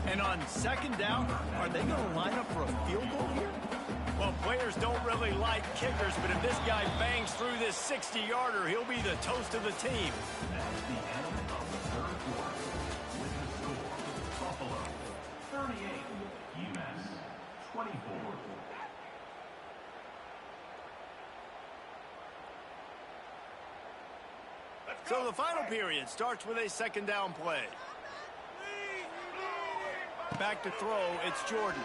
[SPEAKER 1] And on 2nd down, are they going to line up for a field goal here? Well, players don't really like kickers, but if this guy bangs through this 60-yarder, he'll be the toast of the team.
[SPEAKER 5] That's the end of the 3rd quarter. With the score, Buffalo 38, UMass 24.
[SPEAKER 1] So the final period starts with a 2nd down play. Back to throw, it's Jordan.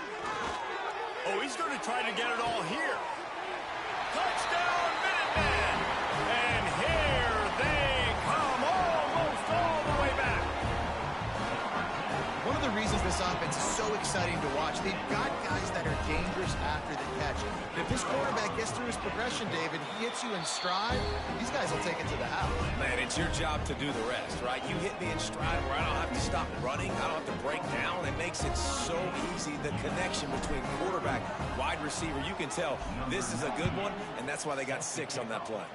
[SPEAKER 1] Oh, he's going to try to get it all here. Touchdown, Minutemen! And here they come, almost all the way back.
[SPEAKER 3] One of the reasons this offense is so exciting to watch. They've got guys that are dangerous after the catch. And if this quarterback gets through his progression, David, he hits you in stride, these guys will take it to the house.
[SPEAKER 2] Man, it's your job to do the rest, right? You hit me in stride where I don't have to stop running. I don't have to break down. It makes it so easy, the connection between quarterback, wide receiver. You can tell this is a good one, and that's why they got 6 on that play.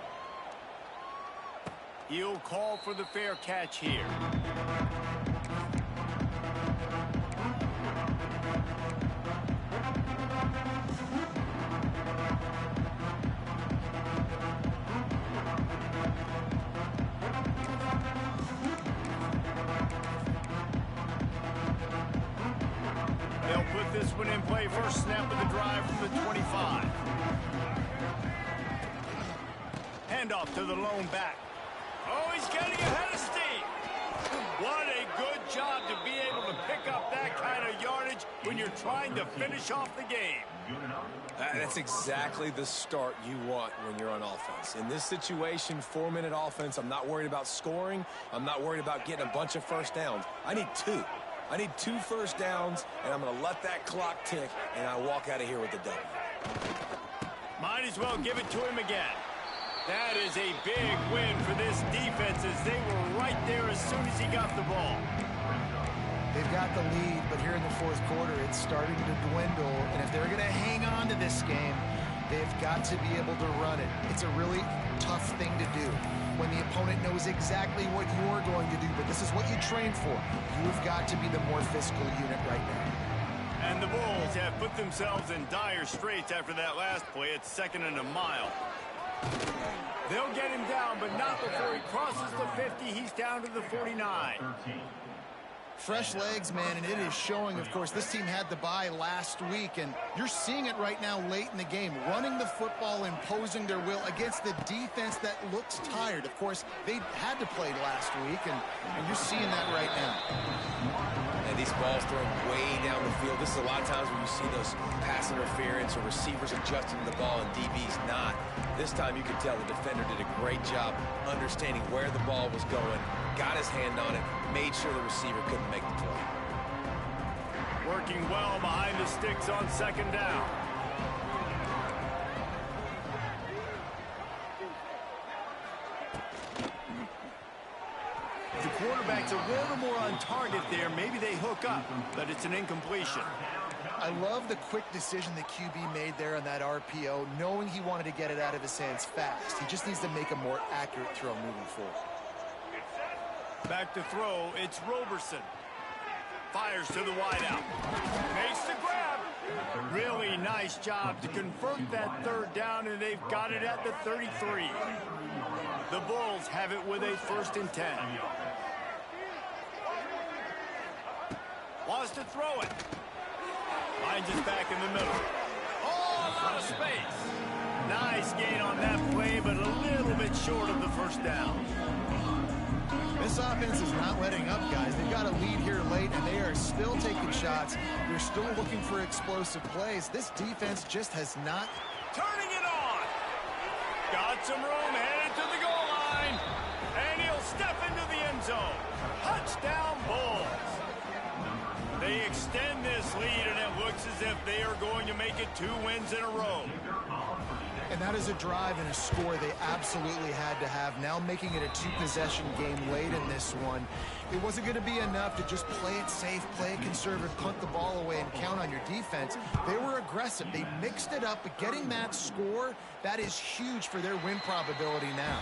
[SPEAKER 1] He'll call for the fair catch here. They'll put this one in play. First snap of the drive from the 25. Handoff to the lone back. Oh, he's getting ahead of steam. What a good job to be able to pick up that kind of yardage when you're trying to finish off the game.
[SPEAKER 2] That's exactly the start you want when you're on offense. In this situation, 4-minute offense, I'm not worried about scoring. I'm not worried about getting a bunch of first downs. I need 2. I need 2 first downs, and I'm going to let that clock tick, and I walk out of here with the W.
[SPEAKER 1] Might as well give it to him again. That is a big win for this defense as they were right there as soon as he got the ball.
[SPEAKER 3] They've got the lead, but here in the fourth quarter, it's starting to dwindle. And if they're going to hang on to this game, they've got to be able to run it. It's a really tough thing to do when the opponent knows exactly what you're going to do, but this is what you train for. You've got to be the more physical unit right now.
[SPEAKER 1] And the Bulls have put themselves in dire straits after that last play. It's 2nd and a mile. They'll get him down, but not before he crosses the 50. He's down to the 49.
[SPEAKER 3] Fresh legs, man, and it is showing. Of course, this team had the bye last week, and you're seeing it right now late in the game. Running the football, imposing their will against the defense that looks tired. Of course, they had to play last week, and you're seeing that right now.
[SPEAKER 2] And these balls thrown way down the field. This is a lot of times when you see those pass interference or receivers adjusting to the ball and DB's not. This time you can tell the defender did a great job understanding where the ball was going, got his hand on it, made sure the receiver couldn't make the play.
[SPEAKER 1] Working well behind the sticks on 2nd down. The quarterback's a little more on target there. Maybe they hook up, but it's an incompletion.
[SPEAKER 3] I love the quick decision the QB made there on that RPO, knowing he wanted to get it out of his hands fast. He just needs to make a more accurate throw moving forward.
[SPEAKER 1] Back to throw, it's Roberson. Fires to the wideout. Makes the grab. Really nice job to convert that 3rd down, and they've got it at the 33. The Bulls have it with a 1st and 10. Wants to throw it. Finds it back in the middle. Oh, a lot of space. Nice gain on that play, but a little bit short of the 1st down.
[SPEAKER 3] This offense is not letting up, guys. They've got a lead here late, and they are still taking shots. They're still looking for explosive plays. This defense just has not...
[SPEAKER 1] Turning it on. Got some room, headed to the goal line. And he'll step into the end zone. Touchdown, Bulls. They extend this lead, and it looks as if they are going to make it 2 wins in a row.
[SPEAKER 3] And that is a drive and a score they absolutely had to have. Now making it a 2-possession game late in this one. It wasn't going to be enough to just play it safe, play it conservative, punt the ball away, and count on your defense. They were aggressive. They mixed it up, but getting that score, that is huge for their win probability now.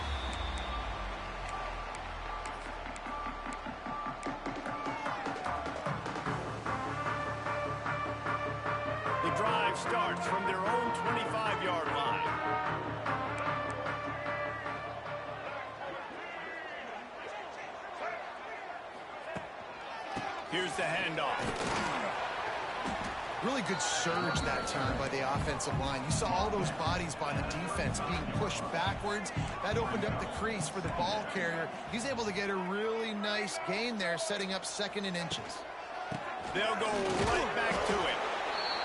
[SPEAKER 1] The drive starts from their own 25-yard line. Here's the handoff.
[SPEAKER 3] Really good surge that time by the offensive line. You saw all those bodies by the defense being pushed backwards. That opened up the crease for the ball carrier. He's able to get a really nice gain there, setting up 2nd and inches.
[SPEAKER 1] They'll go right back to it.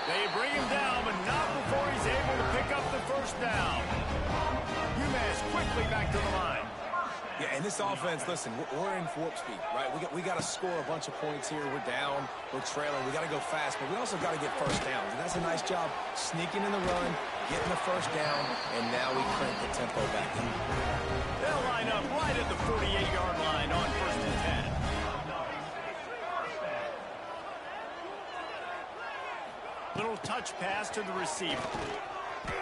[SPEAKER 1] They bring him down, but not before he's able to pick up the 1st down. UMass quickly back to the line.
[SPEAKER 2] Yeah, and this offense, listen, we're in warp speed, right? We got to score a bunch of points here. We're down, we're trailing. We got to go fast, but we also got to get first downs. And that's a nice job sneaking in the run, getting the first down, and now we crank the tempo back in.
[SPEAKER 1] They'll line up right at the 48-yard line on 1st and 10. Little touch pass to the receiver.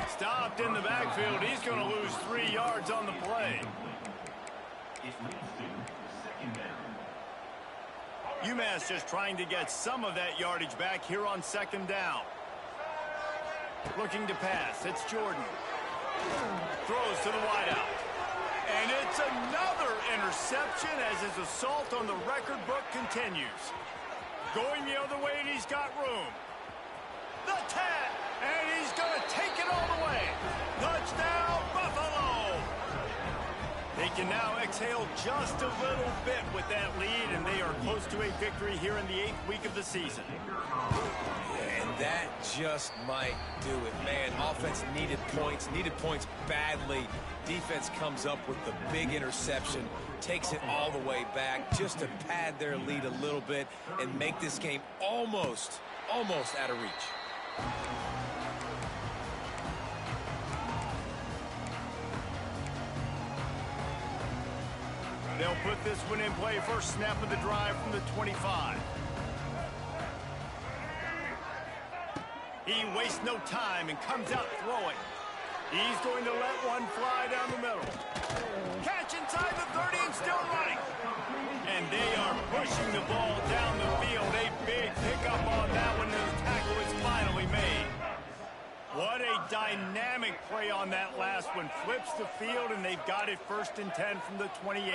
[SPEAKER 1] Stopped in the backfield. He's going to lose 3 yards on the play. UMass just trying to get some of that yardage back here on 2nd down. Looking to pass. It's Jordan. Throws to the wideout. And it's another interception as his assault on the record book continues. Going the other way, and he's got room. The 10, and he's going to take it all the way. Touchdown, Buffalo! They can now exhale just a little bit with that lead, and they are close to a victory here in the 8th week of the season.
[SPEAKER 2] And that just might do it, man. Offense needed points badly. Defense comes up with the big interception, takes it all the way back just to pad their lead a little bit and make this game almost out of reach.
[SPEAKER 1] They'll put this one in play. First snap of the drive from the 25. He wastes no time and comes out throwing. He's going to let one fly down the middle. Catch inside the 30 and still running. And they are pushing the ball down the field. A big pickup on that one. The tackle is finally made. What a dynamic play on that last one. Flips the field, and they've got it 1st and 10 from the 28.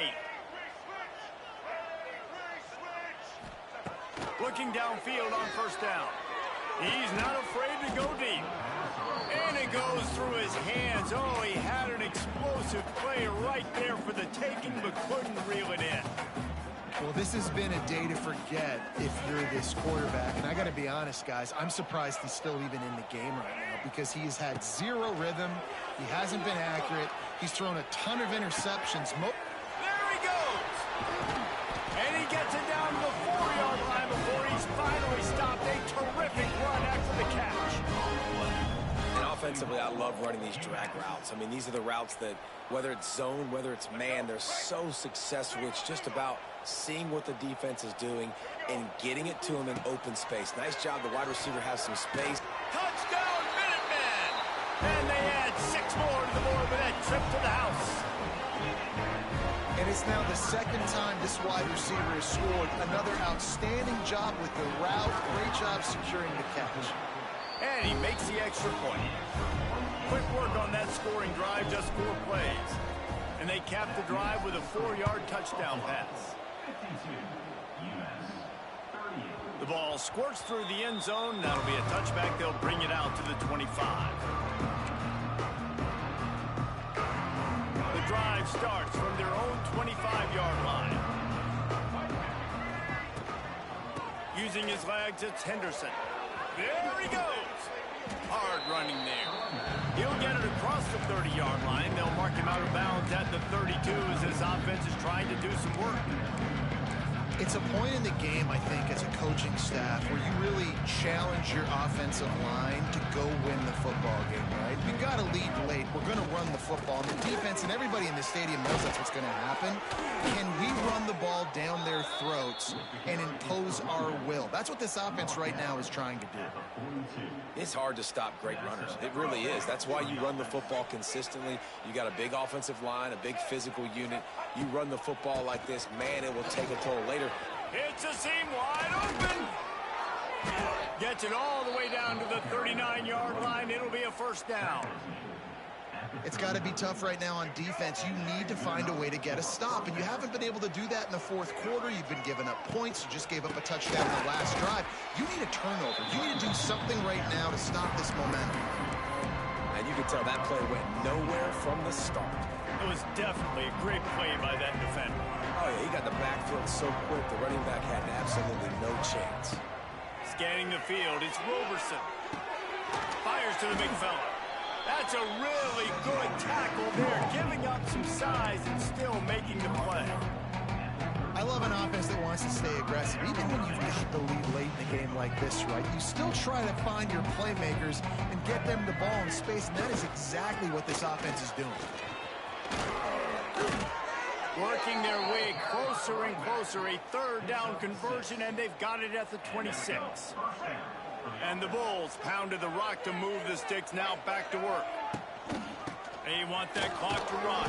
[SPEAKER 1] Looking downfield on 1st down. He's not afraid to go deep. And it goes through his hands. Oh, he had an explosive play right there for the taking, but couldn't reel it in.
[SPEAKER 3] Well, this has been a day to forget if you're this quarterback. And I got to be honest, guys, I'm surprised he's still even in the game right now because he has had zero rhythm. He hasn't been accurate. He's thrown a ton of interceptions.
[SPEAKER 1] There he goes. And he gets it down to the 4-yard line before he's finally stopped. A terrific run after the catch.
[SPEAKER 2] And offensively, I love running these drag routes. I mean, these are the routes that, whether it's zone, whether it's man, they're so successful. It's just about seeing what the defense is doing and getting it to him in open space. Nice job. The wide receiver has some space.
[SPEAKER 1] Touchdown, Minutemen! And they add 6 more to the board with that trip to the house.
[SPEAKER 3] And it's now the 2nd time this wide receiver has scored. Another outstanding job with the route. Great job securing the catch.
[SPEAKER 1] And he makes the extra point. Quick work on that scoring drive, just 4 plays. And they cap the drive with a 4-yard touchdown pass. The ball squirts through the end zone. That'll be a touchback. They'll bring it out to the 25. The drive starts from their own 25-yard line. Using his legs, it's Henderson. There he goes. Hard running there. He'll get it across the 30-yard line. They'll mark him out of bounds at the 32 as his offense is trying to do some work.
[SPEAKER 3] It's a point in the game, I think, as a coaching staff where you really challenge your offensive line to go win the football game, right? We've got to lead late. We're going to run the football. And the defense and everybody in the stadium knows that's what's going to happen. Can we run the ball down their throats and impose our will? That's what this offense right now is trying to do.
[SPEAKER 2] It's hard to stop great runners. It really is. That's why you run the football consistently. You got a big offensive line, a big physical unit. You run the football like this, man, it will take a toll later.
[SPEAKER 1] It's a seam wide open. Gets it all the way down to the 39-yard line. It'll be a 1st down.
[SPEAKER 3] It's got to be tough right now on defense. You need to find a way to get a stop, and you haven't been able to do that in the 4th quarter. You've been giving up points. You just gave up a touchdown in the last drive. You need a turnover. You need to do something right now to stop this momentum.
[SPEAKER 2] And you can tell that play went nowhere from the start.
[SPEAKER 1] It was definitely a great play by that defender.
[SPEAKER 2] Oh, yeah, he got the backfield so quick, the running back had absolutely no chance.
[SPEAKER 1] Scanning the field, it's Roberson. Fires to the big fella. That's Makes a really good tackle there, giving up some size and still making the play.
[SPEAKER 3] I love an offense that wants to stay aggressive. Even when you've got the lead late in a game like this, right, you still try to find your playmakers and get them the ball in space, and that is exactly what this offense is doing.
[SPEAKER 1] Working their way closer and closer, a third down conversion, and they've got it at the 26. And the Bulls pounded the rock to move the sticks, now back to work. They want that clock to run.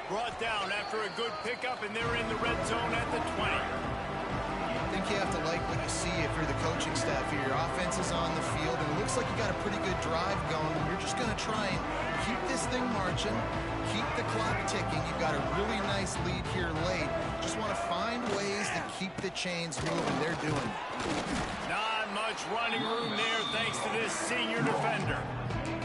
[SPEAKER 1] Brought down after a good pickup, and they're in the red zone at the 20.
[SPEAKER 3] I think you have to like what you see if you're the coaching staff here. Your offense is on the field, and it looks like you got a pretty good drive going, and you're just going to try and keep this thing marching, keep the clock ticking. You've got a really nice lead here late. Just want to find ways to keep the chains moving. They're doing it.
[SPEAKER 1] Not much running room there thanks to this senior defender.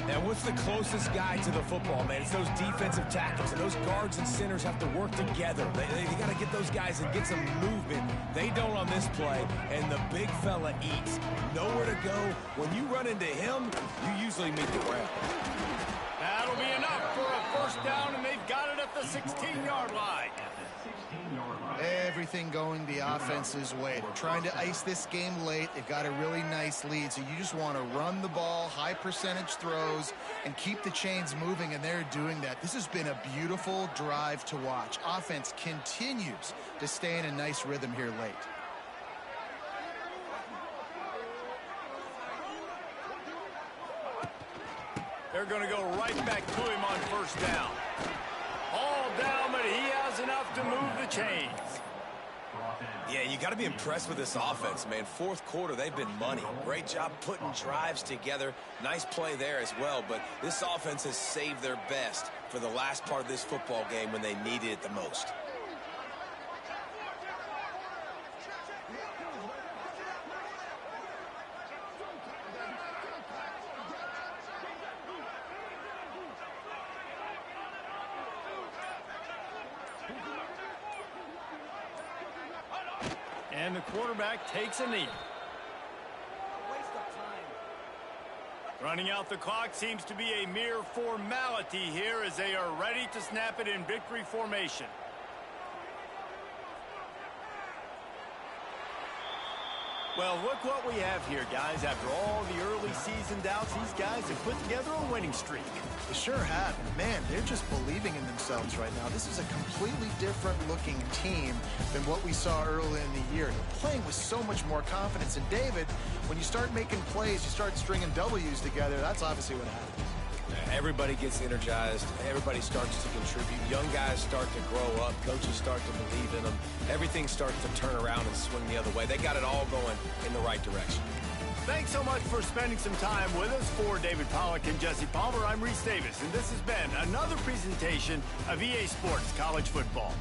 [SPEAKER 2] And what's the closest guy to the football, man? It's those defensive tackles, and those guards and centers have to work together. They got to get those guys and get some movement. They don't on this play, and the big fella eats. Nowhere to go. When you run into him, you usually meet the ground.
[SPEAKER 1] That'll be enough for a first down, and they've got it at the 16-yard line.
[SPEAKER 3] Everything going the offense's way. They're trying to ice this game late. They've got a really nice lead, so you just want to run the ball, high percentage throws, and keep the chains moving, and they're doing that. This has been a beautiful drive to watch. Offense continues to stay in a nice rhythm here late.
[SPEAKER 1] They're going to go right back to him on first down. All down, but he has enough to move the chains.
[SPEAKER 2] Yeah, you got to be impressed with this offense, man. Fourth quarter, they've been money. Great job putting drives together. Nice play there as well, but this offense has saved their best for the last part of this football game when they needed it the most.
[SPEAKER 1] And the quarterback takes a knee. Running out the clock seems to be a mere formality here as they are ready to snap it in victory formation. Well, look what we have here, guys. After all the early season doubts, these guys have put together a winning streak.
[SPEAKER 3] They sure have. Man, they're just believing in themselves right now. This is a completely different looking team than what we saw early in the year. They're playing with so much more confidence. And David, when you start making plays, you start stringing W's together, that's obviously what happens.
[SPEAKER 2] Everybody gets energized. Everybody starts to contribute. Young guys start to grow up. Coaches start to believe in them. Everything starts to turn around and swing the other way. They got it all going in the right direction.
[SPEAKER 1] Thanks so much for spending some time with us. For David Pollack and Jesse Palmer, I'm Reese Davis, and this has been another presentation of EA Sports College Football.